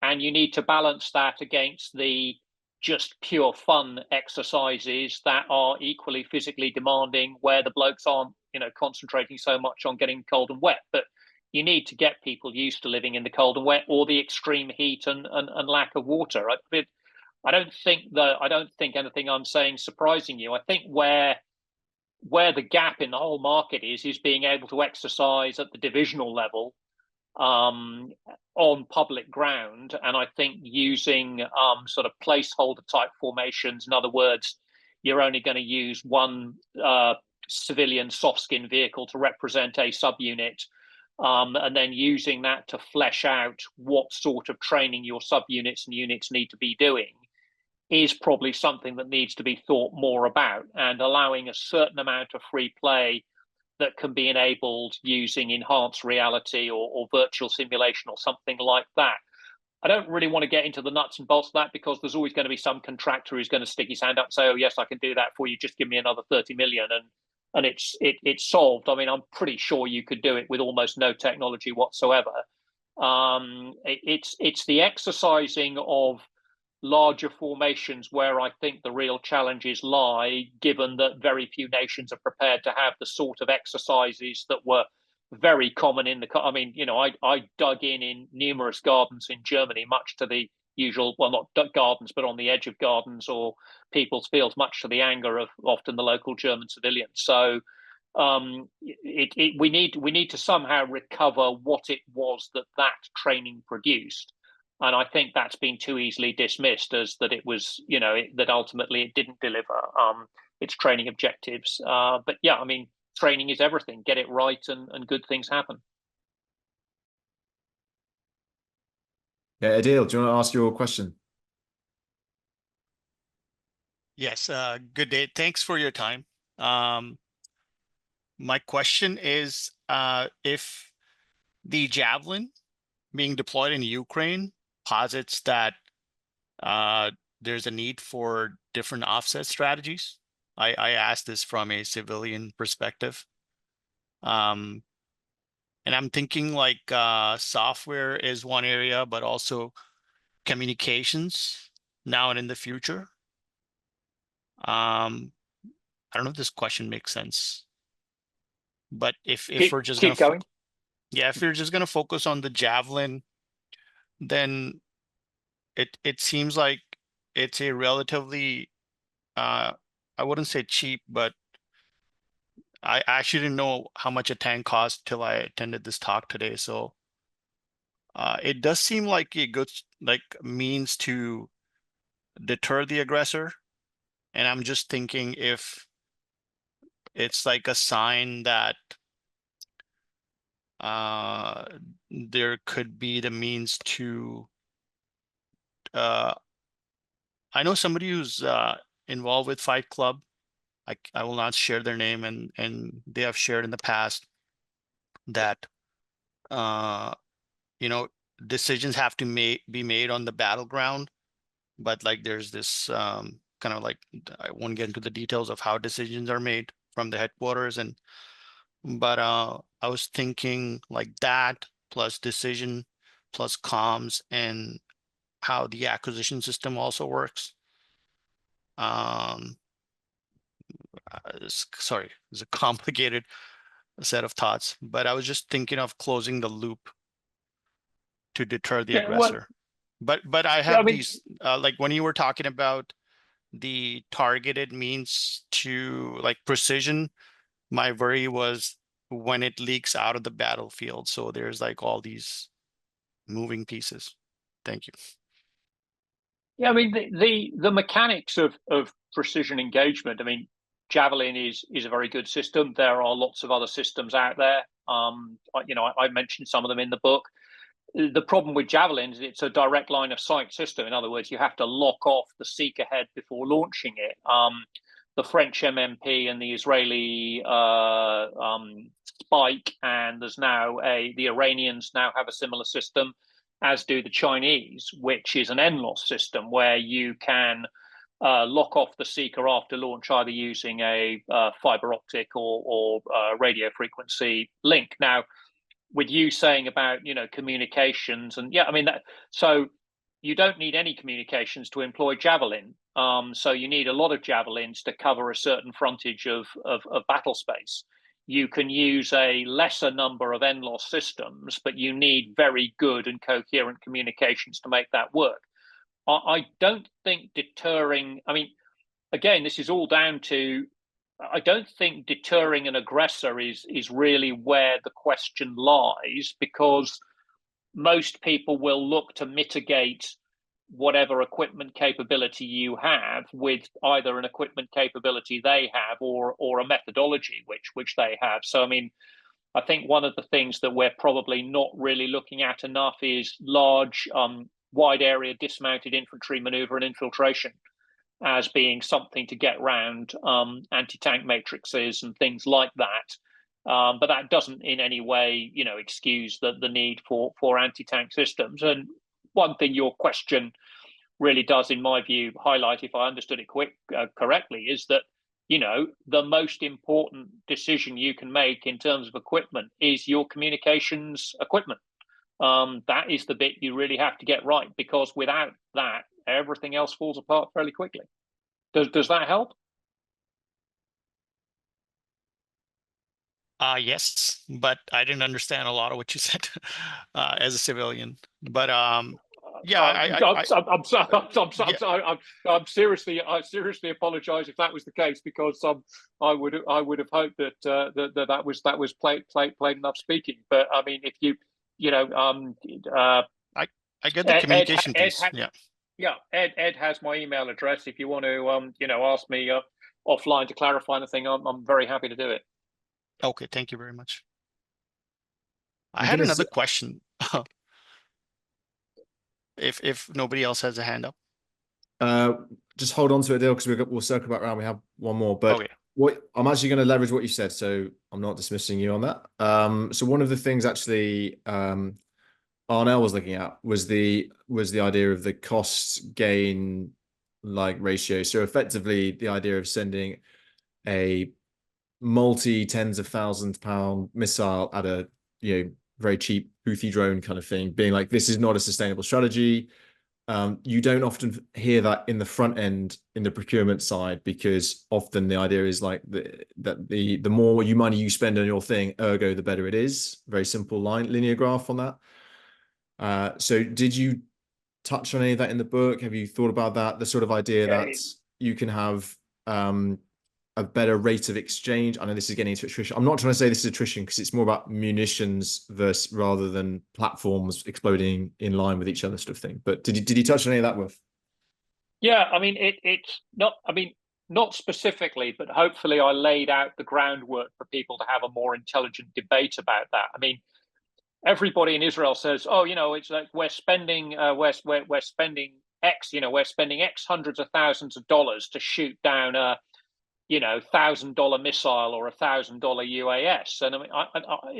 And you need to balance that against the just pure fun exercises that are equally physically demanding, where the blokes aren't, concentrating so much on getting cold and wet. But you need to get people used to living in the cold and wet, or the extreme heat and lack of water. I don't think anything I'm saying surprising you. I think where the gap in the whole market is being able to exercise at the divisional level on public ground, and I think using sort of placeholder type formations. In other words, you're only going to use one civilian soft skin vehicle to represent a subunit, and then using that to flesh out what sort of training your subunits and units need to be doing, is probably something that needs to be thought more about, and allowing a certain amount of free play that can be enabled using enhanced reality or virtual simulation or something like that. I don't really want to get into the nuts and bolts of that, because there's always going to be some contractor who's going to stick his hand up and say, oh yes, I can do that for you, just give me another 30 million, and it's solved. I mean, I'm pretty sure you could do it with almost no technology whatsoever. It's the exercising of larger formations where I think the real challenges lie, given that very few nations are prepared to have the sort of exercises that were very common in the. I mean, I dug in numerous gardens in Germany, much to the usual, well, not gardens, but on the edge of gardens or people's fields, much to the anger of often the local German civilians. So we need to somehow recover what it was that training produced. And I think that's been too easily dismissed as that it was, that ultimately it didn't deliver its training objectives. But yeah, I mean, training is everything. Get it right and good things happen. Yeah, Adil, do you want to ask your question? Yes, good day. Thanks for your time. My question is, if the Javelin being deployed in Ukraine posits that there's a need for different offset strategies. I asked this from a civilian perspective. And I'm thinking like software is one area, but also communications now and in the future. I don't know if this question makes sense, but if we're just keep going. Yeah, if you're just going to focus on the Javelin, then it seems like it's a relatively, I wouldn't say cheap, but I actually didn't know how much a tank cost till I attended this talk today. So it does seem like a good means to deter the aggressor. And I'm just thinking if it's like a sign that there could be the means to I know somebody who's involved with Fight Club. I will not share their name, and they have shared in the past that decisions have to be made on the battleground, but like there's this kind of like, I won't get into the details of how decisions are made from the headquarters, but I was thinking like that plus decision plus comms and how the acquisition system also works. Sorry, it's a complicated set of thoughts, but I was just thinking of closing the loop to deter the aggressor. But I have these like when you were talking about the targeted means to like precision, my worry was when it leaks out of the battlefield. So there's like all these moving pieces. Thank you. Yeah, I mean the mechanics of precision engagement. I mean, Javelin is a very good system. There are lots of other systems out there. I mentioned some of them in the book. The problem with Javelin is it's a direct line of sight system. In other words, you have to lock off the seeker head before launching it. The French MMP and the Israeli Spike, and there's now the Iranians now have a similar system, as do the Chinese, which is an NLOS system where you can lock off the seeker after launch, either using a fiber optic or radio frequency link. Now, with you saying about communications, and yeah, I mean so you don't need any communications to employ Javelin. So you need a lot of Javelins to cover a certain frontage of battle space. You can use a lesser number of NLOS systems, but you need very good and coherent communications to make that work. I don't think deterring, I mean, again, this is all down to, I don't think deterring an aggressor is really where the question lies, because most people will look to mitigate whatever equipment capability you have with either an equipment capability they have or a methodology which they have. So I mean, I think one of the things that we're probably not really looking at enough is large wide area dismounted infantry maneuver and infiltration as being something to get round anti-tank matrices and things like that. But that doesn't in any way, excuse the need for anti-tank systems. And one thing your question really does, in my view, highlight, if I understood it correctly, is that, the most important decision you can make in terms of equipment is your communications equipment. That is the bit you really have to get right, because without that, everything else falls apart fairly quickly. Does that help? Yes, but I didn't understand a lot of what you said as a civilian. But yeah, I'm seriously apologise if that was the case, because I would have hoped that that was plain enough speaking. But I mean, if you I get the communication piece. Yeah, Ed has my email address. If you want to ask me offline to clarify anything, I'm very happy to do it. Okay, thank you very much. I had another question. If nobody else has a hand up. Just hold on to it, Dale, because we'll circle back around. We have one more, but okay. I'm actually going to leverage what you said, so I'm not dismissing you on that. So one of the things actually Arnell was looking at was the idea of the cost gain ratio. So effectively, the idea of sending a multi tens of £1,000s missile at a very cheap Houthi drone kind of thing, being like, this is not a sustainable strategy. You don't often hear that in the front end in the procurement side, because often the idea is like that the more money you spend on your thing, ergo the better it is. Very simple linear graph on that. So did you touch on any of that in the book? Have you thought about that? The sort of idea that you can have a better rate of exchange. I know this is getting into attrition. I'm not trying to say this is attrition, because it's more about munitions rather than platforms exploding in line with each other sort of thing. But did you touch on any of that, Wilf? Yeah, I mean, it's not, not specifically, but hopefully I laid out the groundwork for people to have a more intelligent debate about that. I mean, everybody in Israel says, oh, it's like we're spending we're spending X, we're spending X hundreds of thousands of dollars to shoot down a $1,000 missile or $1,000 UAS. And I mean,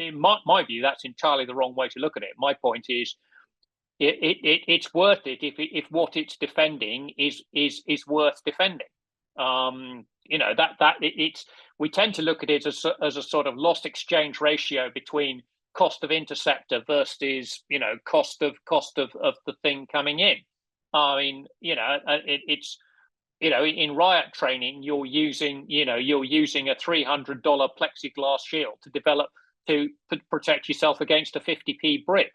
in my view, that's entirely the wrong way to look at it. My point is, it's worth it if what it's defending is worth defending. We tend to look at it as a sort of lost exchange ratio between cost of interceptor versus cost of the thing coming in. I mean, it's in riot training, you're using a $300 plexiglass shield to protect yourself against a 50p brick.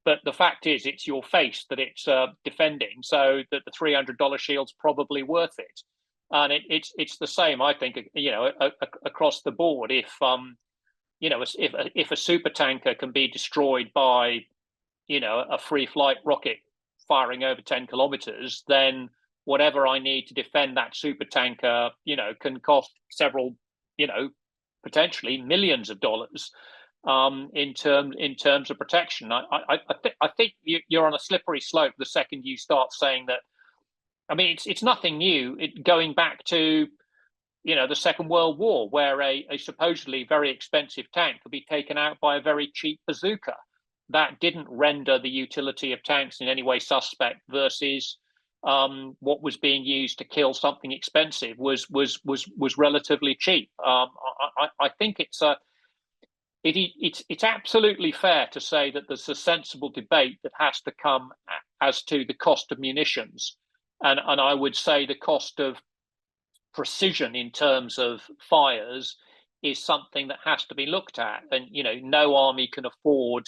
But the fact is, it's your face that it's defending, so that the $300 shield's probably worth it. And it's the same, I think, across the board. If a super tanker can be destroyed by a free flight rocket firing over 10 kilometers, then whatever I need to defend that super tanker, can cost several, potentially millions of dollars in terms of protection. I think you're on a slippery slope the second you start saying that. I mean, it's nothing new. Going back to the Second World War, where a supposedly very expensive tank could be taken out by a very cheap bazooka. That didn't render the utility of tanks in any way suspect, versus what was being used to kill something expensive was relatively cheap. I think it's absolutely fair to say that there's a sensible debate that has to come as to the cost of munitions, and I would say the cost of precision in terms of fires is something that has to be looked at. And no army can afford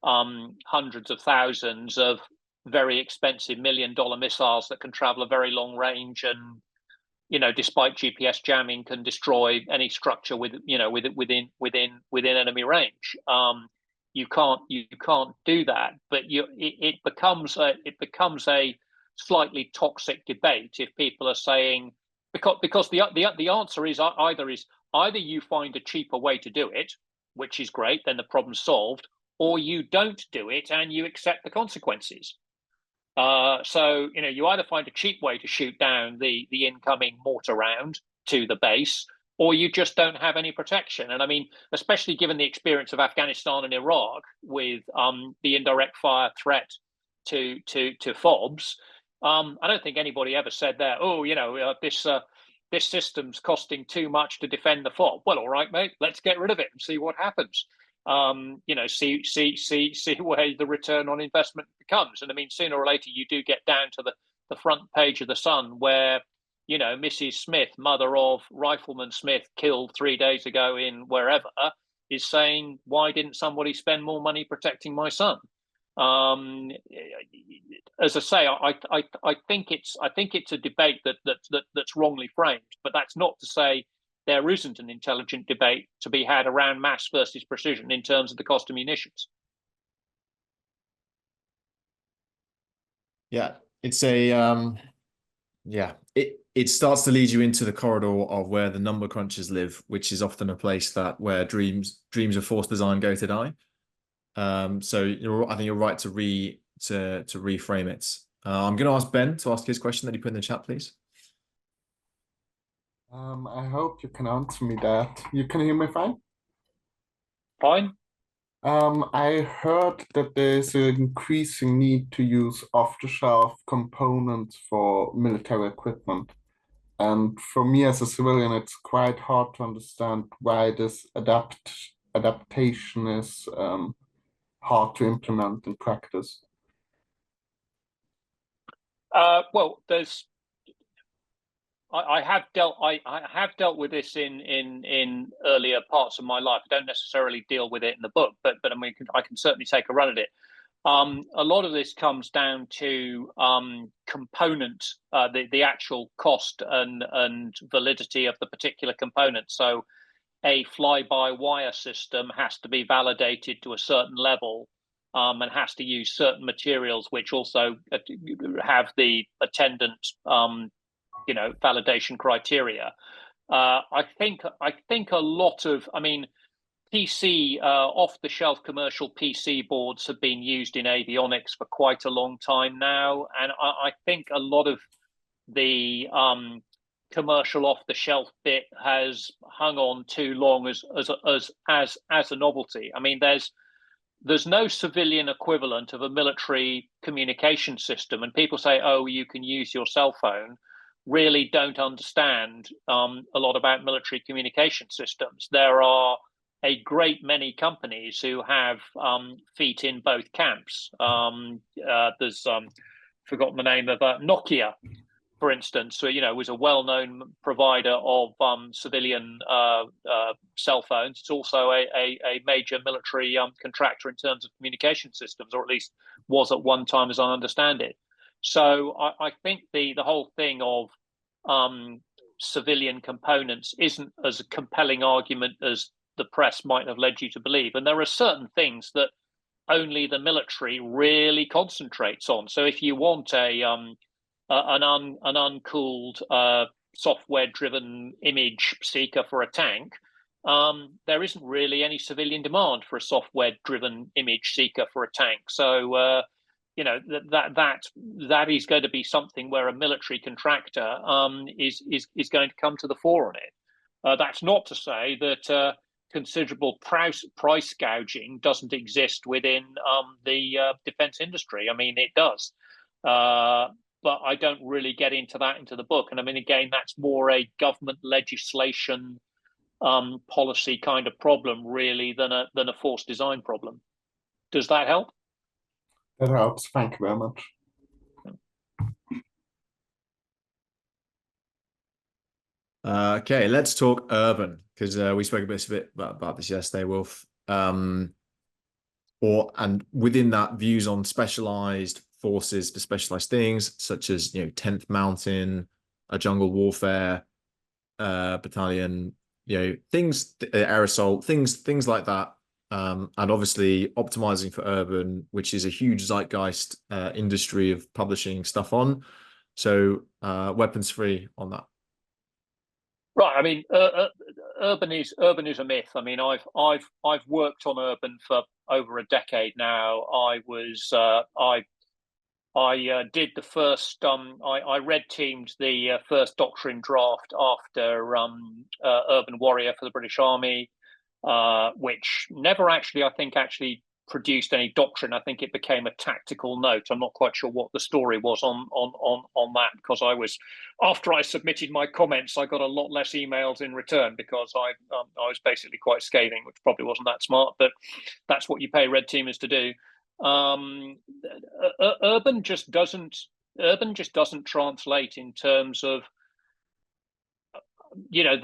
hundreds of thousands of very expensive $1 million missiles that can travel a very long range and despite GPS jamming can destroy any structure within enemy range. You can't do that, but it becomes a slightly toxic debate if people are saying, because the answer is either you find a cheaper way to do it, which is great, then the problem's solved, or you don't do it and you accept the consequences. So, you know, you either find a cheap way to shoot down the incoming mortar round to the base, or you just don't have any protection. And I mean, especially given the experience of Afghanistan and Iraq with the indirect fire threat to FOBs, I don't think anybody ever said that, oh, you know, this system's costing too much to defend the FOB. Well, all right, mate, let's get rid of it and see what happens. You know, see where the return on investment comes. And I mean, sooner or later, you do get down to the front page of the Sun where, you know, Mrs. Smith, mother of Rifleman Smith, killed 3 days ago in wherever, is saying, why didn't somebody spend more money protecting my son? As I say, I think it's a debate that's wrongly framed, but that's not to say there isn't an intelligent debate to be had around mass versus precision in terms of the cost of munitions. Yeah, it's a it starts to lead you into the corridor of where the number crunchers live, which is often a place where dreams of force design go to die. So I think you're right to reframe it. I'm going to ask Ben to ask his question that he put in the chat, please. I hope you can answer me that. You can hear me fine? Fine. I heard that there's an increasing need to use off-the-shelf components for military equipment. And for me as a civilian, it's quite hard to understand why this adaptation is hard to implement in practice. Well, I have dealt with this in earlier parts of my life. I don't necessarily deal with it in the book, but I mean, I can certainly take a run at it. A lot of this comes down to component, the actual cost and validity of the particular component. So a fly-by-wire system has to be validated to a certain level and has to use certain materials, which also have the attendant you know, validation criteria. I think a lot of, I mean, PC off-the-shelf commercial PC boards have been used in avionics for quite a long time now, and I think a lot of the commercial off-the-shelf bit has hung on too long as a novelty. I mean, there's no civilian equivalent of a military communication system, and people say, oh, you can use your cell phone, really don't understand a lot about military communication systems. There are a great many companies who have feet in both camps. There's forgotten the name of Nokia, for instance, so, you know, was a well-known provider of civilian cell phones. It's also a major military contractor in terms of communication systems, or at least was at one time, as I understand it. So I think the whole thing of civilian components isn't as a compelling argument as the press might have led you to believe. And there are certain things that only the military really concentrates on. So if you want an uncooled software-driven image seeker for a tank, there isn't really any civilian demand for a software-driven image seeker for a tank. So you know, that is going to be something where a military contractor is going to come to the fore on it. That's not to say that considerable price gouging doesn't exist within the defense industry. I mean, it does, but I don't really get into the book. And I mean, again, that's more a government legislation policy kind of problem, really, than a force design problem. Does that help? That helps. Thank you very much. Okay, let's talk urban, because we spoke a bit about this yesterday, Wolf. And within that, views on specialized forces for specialized things, such as, you know, 10th Mountain, a jungle warfare battalion, you know, things, air assault, things like that. and obviously optimizing for urban, which is a huge zeitgeist industry of publishing stuff on. So weapons free on that. Right. I mean, urban is a myth. I mean, I've worked on urban for over a decade now. I did the first. I red teamed the first doctrine draft after Urban Warrior for the British Army, which never actually, I think, actually produced any doctrine. I think it became a tactical note. I'm not quite sure what the story was on that, because after I submitted my comments, I got a lot less emails in return because I was basically quite scathing, which probably wasn't that smart, but that's what you pay red teamers to do. Urban just doesn't translate in terms of, you know,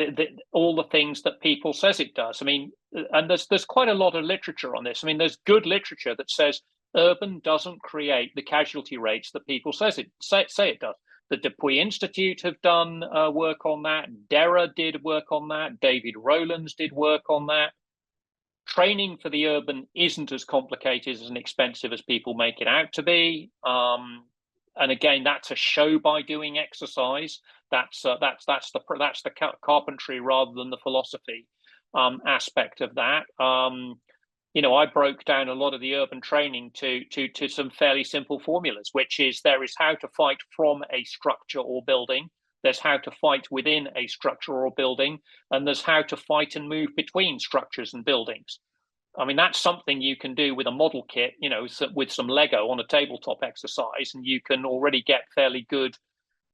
all the things that people says it does. I mean, and there's quite a lot of literature on this. I mean, there's good literature that says urban doesn't create the casualty rates that people say it does. The Dupuy Institute have done work on that. Dera did work on that. David Rowlands did work on that. Training for the urban isn't as complicated and expensive as people make it out to be. And again, that's a show by doing exercise. That's the carpentry rather than the philosophy aspect of that. You know, I broke down a lot of the urban training to some fairly simple formulas, which is there is how to fight from a structure or building, there's how to fight within a structure or building, and there's how to fight and move between structures and buildings. I mean, that's something you can do with a model kit, you know, with some Lego on a tabletop exercise, and you can already get fairly good,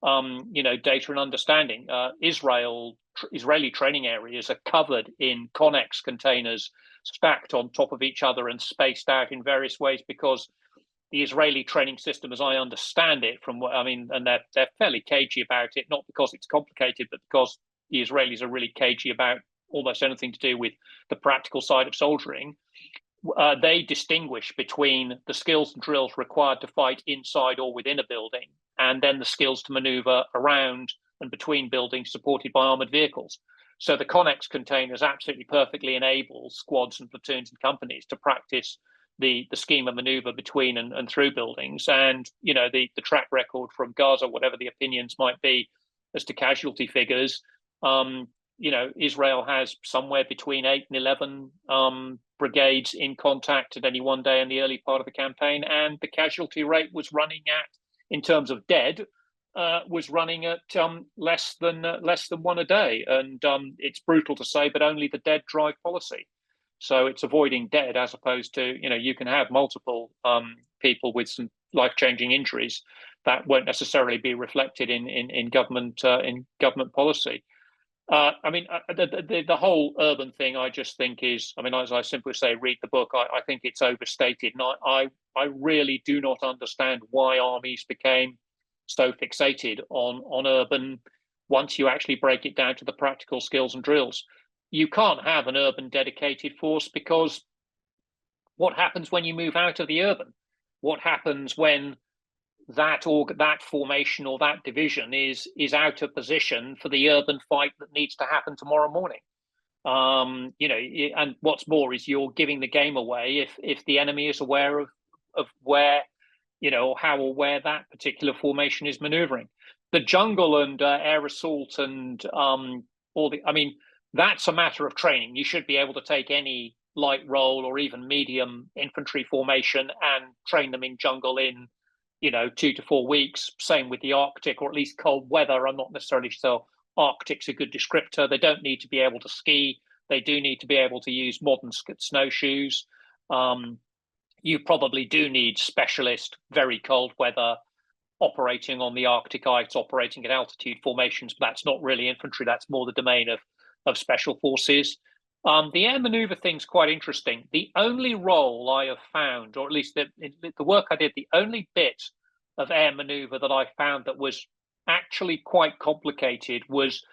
you know, data and understanding. Israeli training areas are covered in Connex containers stacked on top of each other and spaced out in various ways, because the Israeli training system, as I understand it, and they're fairly cagey about it, not because it's complicated, but because the Israelis are really cagey about almost anything to do with the practical side of soldiering. They distinguish between the skills and drills required to fight inside or within a building, and then the skills to maneuver around and between buildings supported by armored vehicles. So the Connex containers absolutely perfectly enable squads and platoons and companies to practice the scheme of maneuver between and through buildings. And, you know, the track record from Gaza, whatever the opinions might be as to casualty figures, you know, Israel has somewhere between 8 and 11 brigades in contact at any one day in the early part of the campaign, and the casualty rate was running at, in terms of dead, was running at less than one a day. And it's brutal to say, but only the dead drive policy. So it's avoiding dead, as opposed to, you know, you can have multiple people with some life-changing injuries that won't necessarily be reflected in government policy. I mean, the whole urban thing, I just think is, I mean, as I simply say, read the book. I think it's overstated, and I really do not understand why armies became so fixated on urban once you actually break it down to the practical skills and drills. You can't have an urban dedicated force, because what happens when you move out of the urban? What happens when that formation or that division is out of position for the urban fight that needs to happen tomorrow morning? You know, and what's more is you're giving the game away if the enemy is aware of where, you know, how or where that particular formation is maneuvering. The jungle and air assault and I mean, that's a matter of training. You should be able to take any light roll or even medium infantry formation and train them in jungle in, you know, 2 to 4 weeks. Same with the Arctic, or at least cold weather. I'm not necessarily sure Arctic's a good descriptor. They don't need to be able to ski. They do need to be able to use modern snowshoes. You probably do need specialist, very cold weather, operating on the Arctic ice, operating at altitude formations, but that's not really infantry. That's more the domain of special forces. The air maneuver thing's quite interesting. The only role I have found, or at least the work I did, the only bit of air maneuver that I found that was actually quite complicated was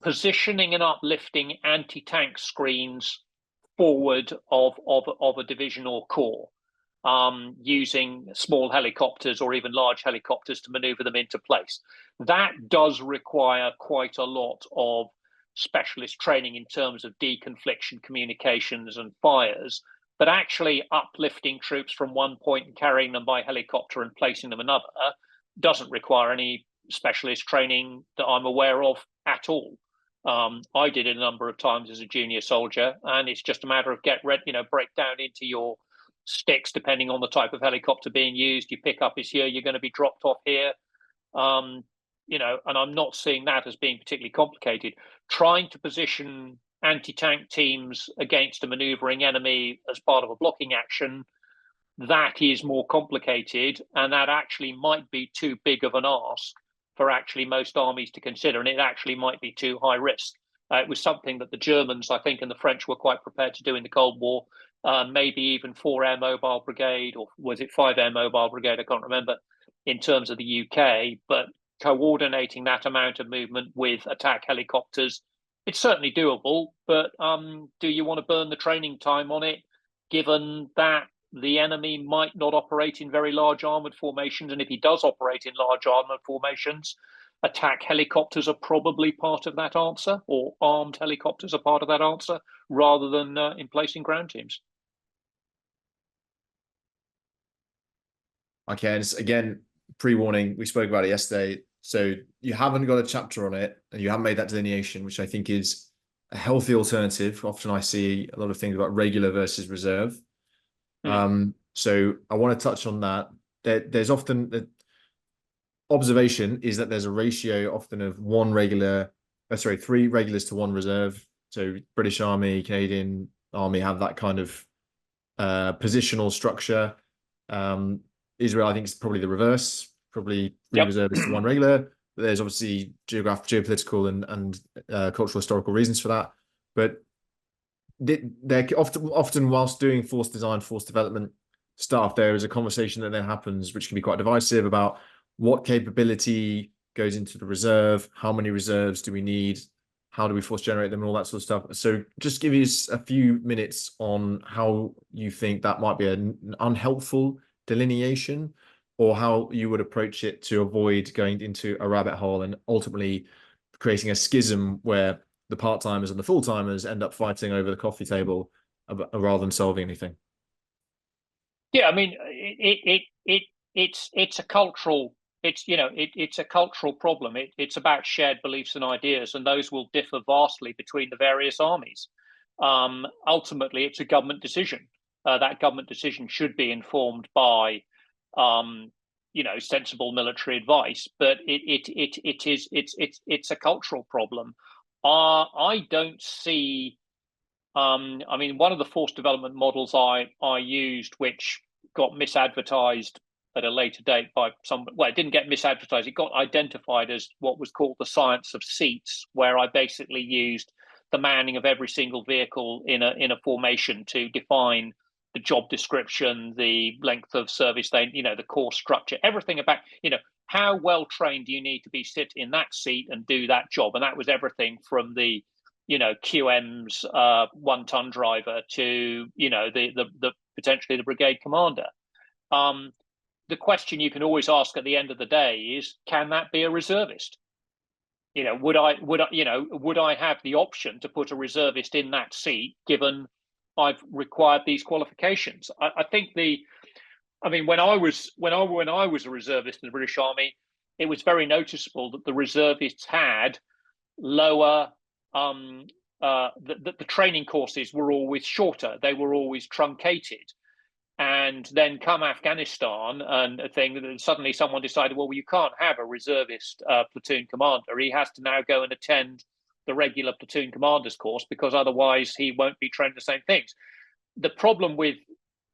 positioning and uplifting anti-tank screens forward of a division or corps, using small helicopters or even large helicopters to maneuver them into place. That does require quite a lot of specialist training in terms of deconfliction communications and fires, but actually uplifting troops from one point and carrying them by helicopter and placing them another doesn't require any specialist training that I'm aware of at all. I did it a number of times as a junior soldier, and it's just a matter of break down into your sticks depending on the type of helicopter being used. You pick up is here, you're going to be dropped off here. And I'm not seeing that as being particularly complicated. Trying to position anti-tank teams against a maneuvering enemy as part of a blocking action, that is more complicated, and that actually might be too big of an ask for actually most armies to consider, and it actually might be too high risk. It was something that the Germans, I think, and the French were quite prepared to do in the Cold War, maybe even 4-air mobile brigade, or was it 5-air mobile brigade? I can't remember, in terms of the UK, but coordinating that amount of movement with attack helicopters, it's certainly doable, but do you want to burn the training time on it, given that the enemy might not operate in very large armored formations? And if he does operate in large armored formations, attack helicopters are probably part of that answer, or armed helicopters are part of that answer, rather than in placing ground teams. Okay, and again, pre-warning, we spoke about it yesterday. So you haven't got a chapter on it, and you haven't made that delineation, which I think is a healthy alternative. Often I see a lot of things about regular versus reserve. So I want to touch on that. There's often the observation is that there's a ratio often of 3 regulars to 1 reserve. So British Army, Canadian Army have that kind of positional structure. Israel, I think, is probably the reverse, probably 3 reservists to 1 regular. But there's obviously geopolitical and cultural historical reasons for that. But they're often whilst doing force design, force development stuff, there is a conversation that then happens, which can be quite divisive, about what capability goes into the reserve, how many reserves do we need, how do we force generate them, and all that sort of stuff. So just give us a few minutes on how you think that might be an unhelpful delineation, or how you would approach it to avoid going into a rabbit hole and ultimately creating a schism where the part-timers and the full-timers end up fighting over the coffee table rather than solving anything. Yeah, I mean, it's a cultural, it's a cultural problem. It's about shared beliefs and ideas, and those will differ vastly between the various armies. Ultimately, it's a government decision. That government decision should be informed by, sensible military advice. But it's a cultural problem. I don't see. I mean, one of the force development models I used, which got misadvertised at a later date by some, well, it didn't get misadvertised. It got identified as what was called the science of seats, where I basically used the manning of every single vehicle in a formation to define the job description, the length of service, the core structure, everything about, how well trained do you need to be sit in that seat and do that job? And that was everything from the, QM's 1-ton driver to, the potentially the brigade commander. The question you can always ask at the end of the day is, can that be a reservist? Would I have the option to put a reservist in that seat given I've required these qualifications? I think when I was a reservist in the British Army, it was very noticeable that the reservists had lower. The training courses were always shorter. They were always truncated. And then come Afghanistan and a thing that suddenly someone decided, well, you can't have a reservist platoon commander. He has to now go and attend the regular platoon commander's course, because otherwise he won't be trained the same things. The problem with,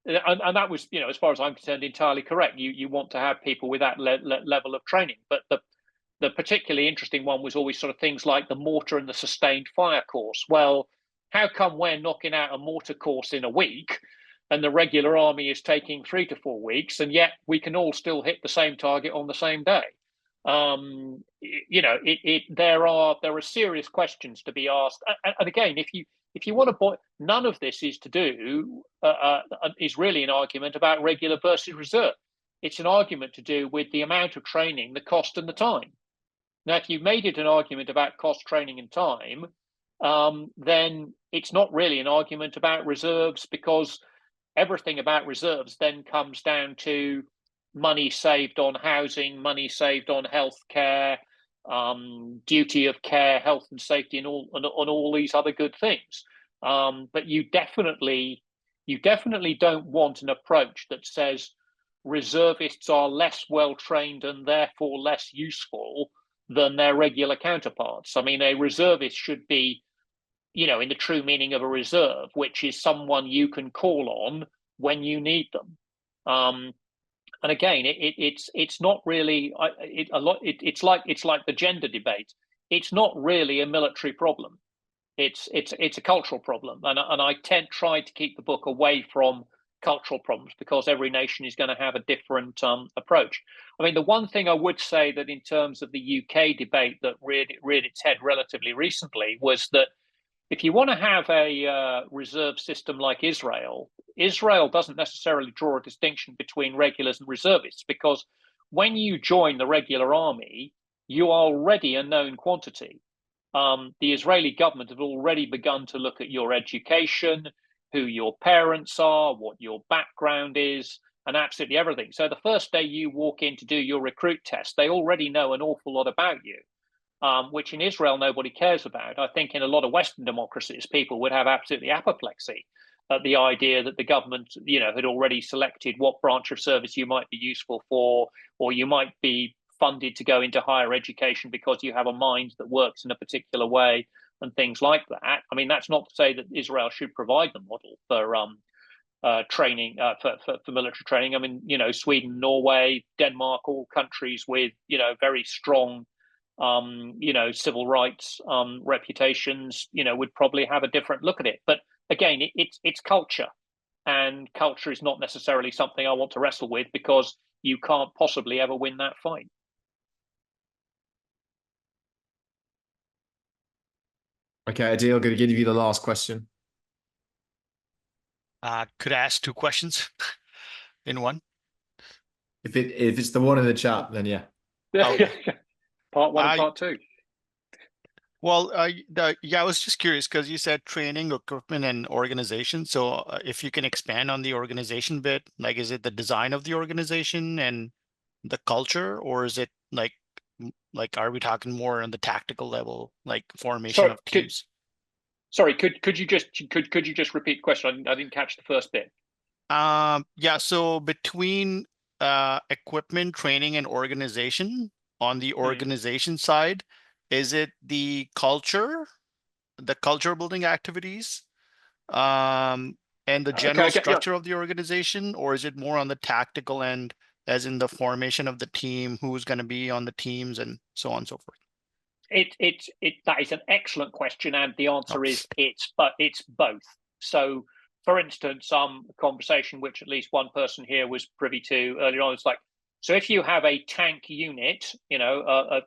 and that was, as far as I'm concerned, entirely correct. You want to have people with that level of training. But the particularly interesting one was always sort of things like the mortar and the sustained fire course. Well, how come we're knocking out a mortar course in a week and the regular army is taking 3 to 4 weeks, and yet we can all still hit the same target on the same day? There are serious questions to be asked. And again, if you want to, none of this is to do is really an argument about regular versus reserve. It's an argument to do with the amount of training, the cost, and the time. Now, if you've made it an argument about cost, training, and time, then it's not really an argument about reserves, because everything about reserves then comes down to money saved on housing, money saved on healthcare, duty of care, health and safety, and all these other good things. But you definitely don't want an approach that says reservists are less well trained and therefore less useful than their regular counterparts. I mean, a reservist should be, in the true meaning of a reserve, which is someone you can call on when you need them. And again, it's not really it's like the gender debate. It's not really a military problem. It's a cultural problem, and I try to keep the book away from cultural problems because every nation is going to have a different approach. I mean, the one thing I would say that in terms of the UK debate that reared its head relatively recently was that if you want to have a reserve system like Israel doesn't necessarily draw a distinction between regulars and reservists, because when you join the regular army, you are already a known quantity. The Israeli government have already begun to look at your education, who your parents are, what your background is, and absolutely everything. So the first day you walk in to do your recruit test, they already know an awful lot about you. Which in Israel nobody cares about. I think in a lot of Western democracies, people would have absolutely apoplexy at the idea that the government, had already selected what branch of service you might be useful for, or you might be funded to go into higher education because you have a mind that works in a particular way and things like that. I mean, that's not to say that Israel should provide the model for training, for military training. I mean, Sweden, Norway, Denmark, all countries with, very strong civil rights reputations, would probably have a different look at it. But again, it's culture, and culture is not necessarily something I want to wrestle with because you can't possibly ever win that fight. Okay, Adil, I'm going to give you the last question. Could I ask 2 questions in one? If it's the one in the chat, then yeah. Okay. Part 1 and part 2. Well, I was just curious because you said training, equipment, and organization. So if you can expand on the organization bit, like, is it the design of the organization and the culture, or is it like, are we talking more on the tactical level, like formation of teams? Could you just repeat the question? I didn't catch the first bit. Yeah. So between equipment, training, and organization, on the organization side, is it the culture building activities, and the general structure of the organization, or is it more on the tactical end, as in the formation of the team, who's going to be on the teams, and so on and so forth? That is an excellent question, and the answer is it's both. So, for instance, a conversation which at least one person here was privy to earlier on, it's like, so if you have a tank unit,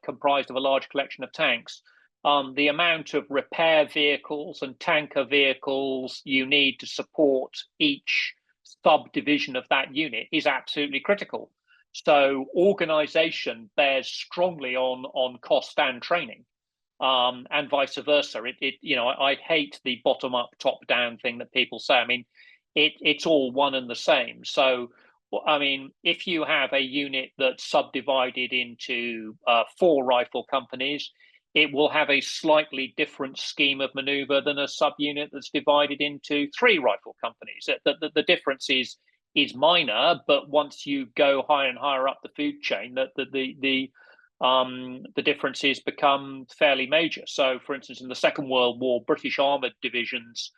comprised of a large collection of tanks, the amount of repair vehicles and tanker vehicles you need to support each subdivision of that unit is absolutely critical. So organization bears strongly on cost and training, and vice versa. I hate the bottom up, top down thing that people say. I mean, it's all one and the same. So, I mean, if you have a unit that's subdivided into 4 rifle companies, it will have a slightly different scheme of maneuver than a subunit that's divided into 3 rifle companies. The difference is minor, but once you go higher and higher up the food chain, the differences become fairly major. So, for instance, in the Second World War, British armoured divisions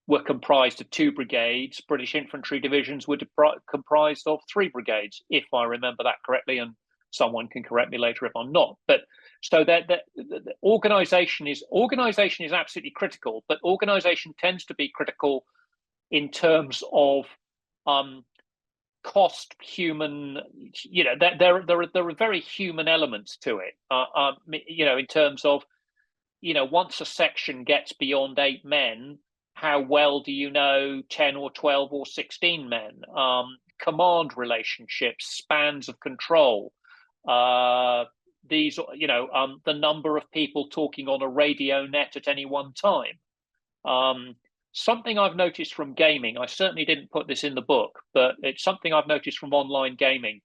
were comprised of 2 brigades. British infantry divisions were comprised of 3 brigades, if I remember that correctly, and someone can correct me later if I'm not. But so that the organization is absolutely critical, but organization tends to be critical in terms of cost, human, there are very human elements to it, in terms of, once a section gets beyond 8 men, how well do you know 10 or 12 or 16 men? Command relationships, spans of control, these, the number of people talking on a radio net at any one time. something I've noticed from gaming, I certainly didn't put this in the book, but it's something I've noticed from online gaming.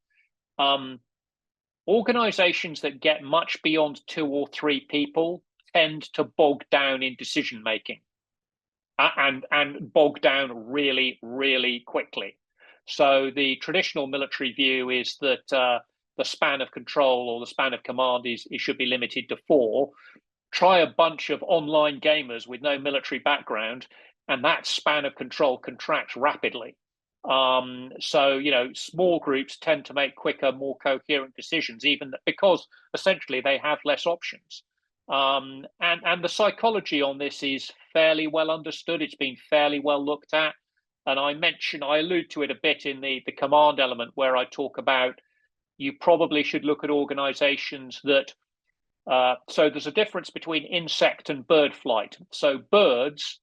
Organizations that get much beyond 2 or 3 people tend to bog down in decision making, and bog down really, really quickly. So the traditional military view is that the span of control or the span of command it should be limited to 4. Try a bunch of online gamers with no military background, and that span of control contracts rapidly. So, you know, small groups tend to make quicker, more coherent decisions, even because essentially they have less options. And the psychology on this is fairly well understood. It's been fairly well looked at. And I allude to it a bit in the command element, where I talk about you probably should look at organizations that, so there's a difference between insect and bird flight. So birds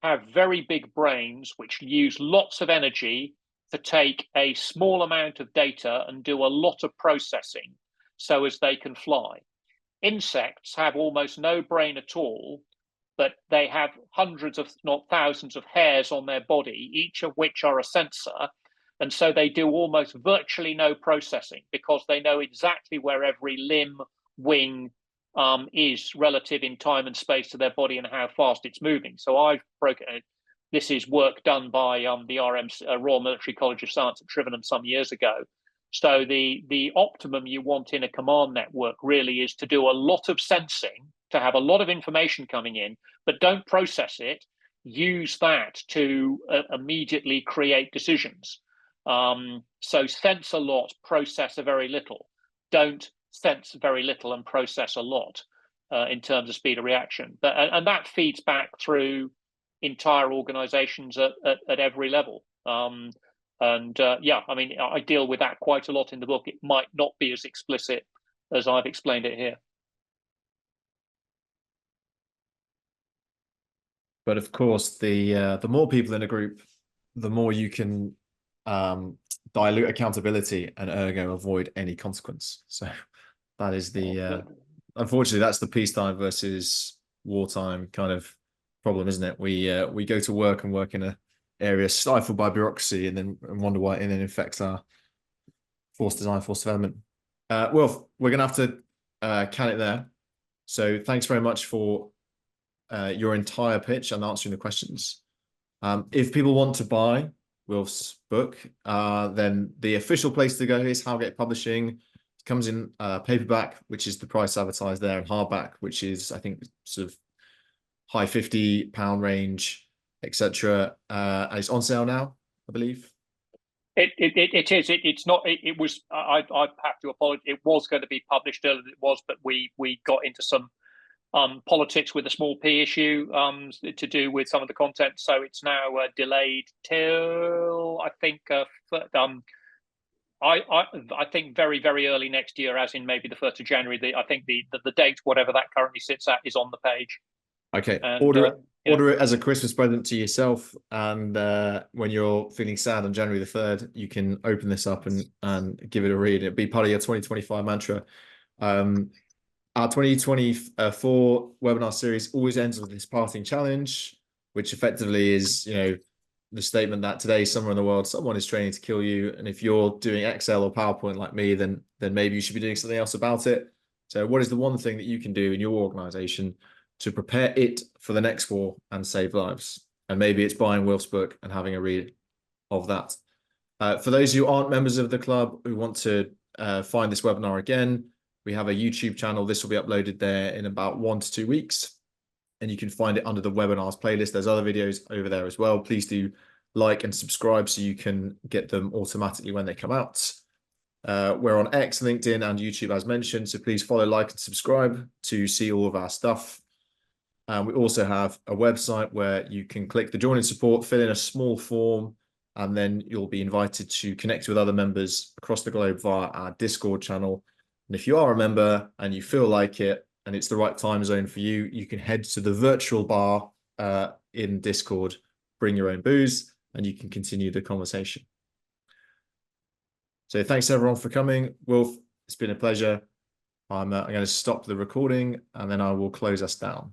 have very big brains which use lots of energy to take a small amount of data and do a lot of processing so as they can fly. Insects have almost no brain at all, but they have hundreds of, not thousands of hairs on their body, each of which are a sensor. And so they do almost virtually no processing because they know exactly where every limb, wing, is relative in time and space to their body and how fast it's moving. So I've broken it. This is work done by the Royal Military College of Science at Trivenham some years ago. So the optimum you want in a command network really is to do a lot of sensing, to have a lot of information coming in, but don't process it. Use that to immediately create decisions. So sense a lot, process a very little. Don't sense very little and process a lot in terms of speed of reaction. But and that feeds back through entire organizations at every level. Yeah, I mean, I deal with that quite a lot in the book. It might not be as explicit as I've explained it here. But of course, the more people in a group, the more you can dilute accountability and ergo avoid any consequence. So that is the unfortunately, that's the peacetime versus wartime kind of problem, isn't it? We go to work and work in a area stifled by bureaucracy, and wonder why it then affects our force design, force development. Wilf, we're gonna have to can it there. So thanks very much for your entire pitch and answering the questions. If people want to buy Wilf's book, then the official place to go is Howgate Publishing. It comes in paperback, which is the price advertised there, and hardback, which is, I think, sort of high £50 range, etc. And it's on sale now, I believe. It is. It's not. It was. I have to apologize. It was going to be published earlier than it was, but we got into some politics with a small p issue to do with some of the content, so it's now delayed till I think I think very, very early next year, as in maybe the 1st of January. I think the date, whatever that currently sits at, is on the page. Okay, and, order it as a Christmas present to yourself, and when you're feeling sad on January the 3rd, you can open this up and give it a read. It'll be part of your 2025 mantra. Our 2024 webinar series always ends with this parting challenge, which effectively is, you know, the statement that today somewhere in the world someone is training to kill you, and if you're doing Excel or PowerPoint like me, then maybe you should be doing something else about it. So what is the one thing that you can do in your organization to prepare it for the next war and save lives? And maybe it's buying Wilf's book and having a read of that. For those who aren't members of the club who want to find this webinar again, we have a YouTube channel. This will be uploaded there in about 1 to 2 weeks, and you can find it under the webinars playlist. There's other videos over there as well. Please do like and subscribe so you can get them automatically when they come out. We're on X, LinkedIn, and YouTube, as mentioned. So please follow, like, and subscribe to see all of our stuff. We also have a website where you can click the join and support, fill in a small form, and then you'll be invited to connect with other members across the globe via our Discord channel. And if you are a member and you feel like it and it's the right time zone for you, you can head to the virtual bar in Discord, bring your own booze, and you can continue the conversation. So thanks everyone for coming. Wilf, it's been a pleasure. I'm going to stop the recording and then I will close us down.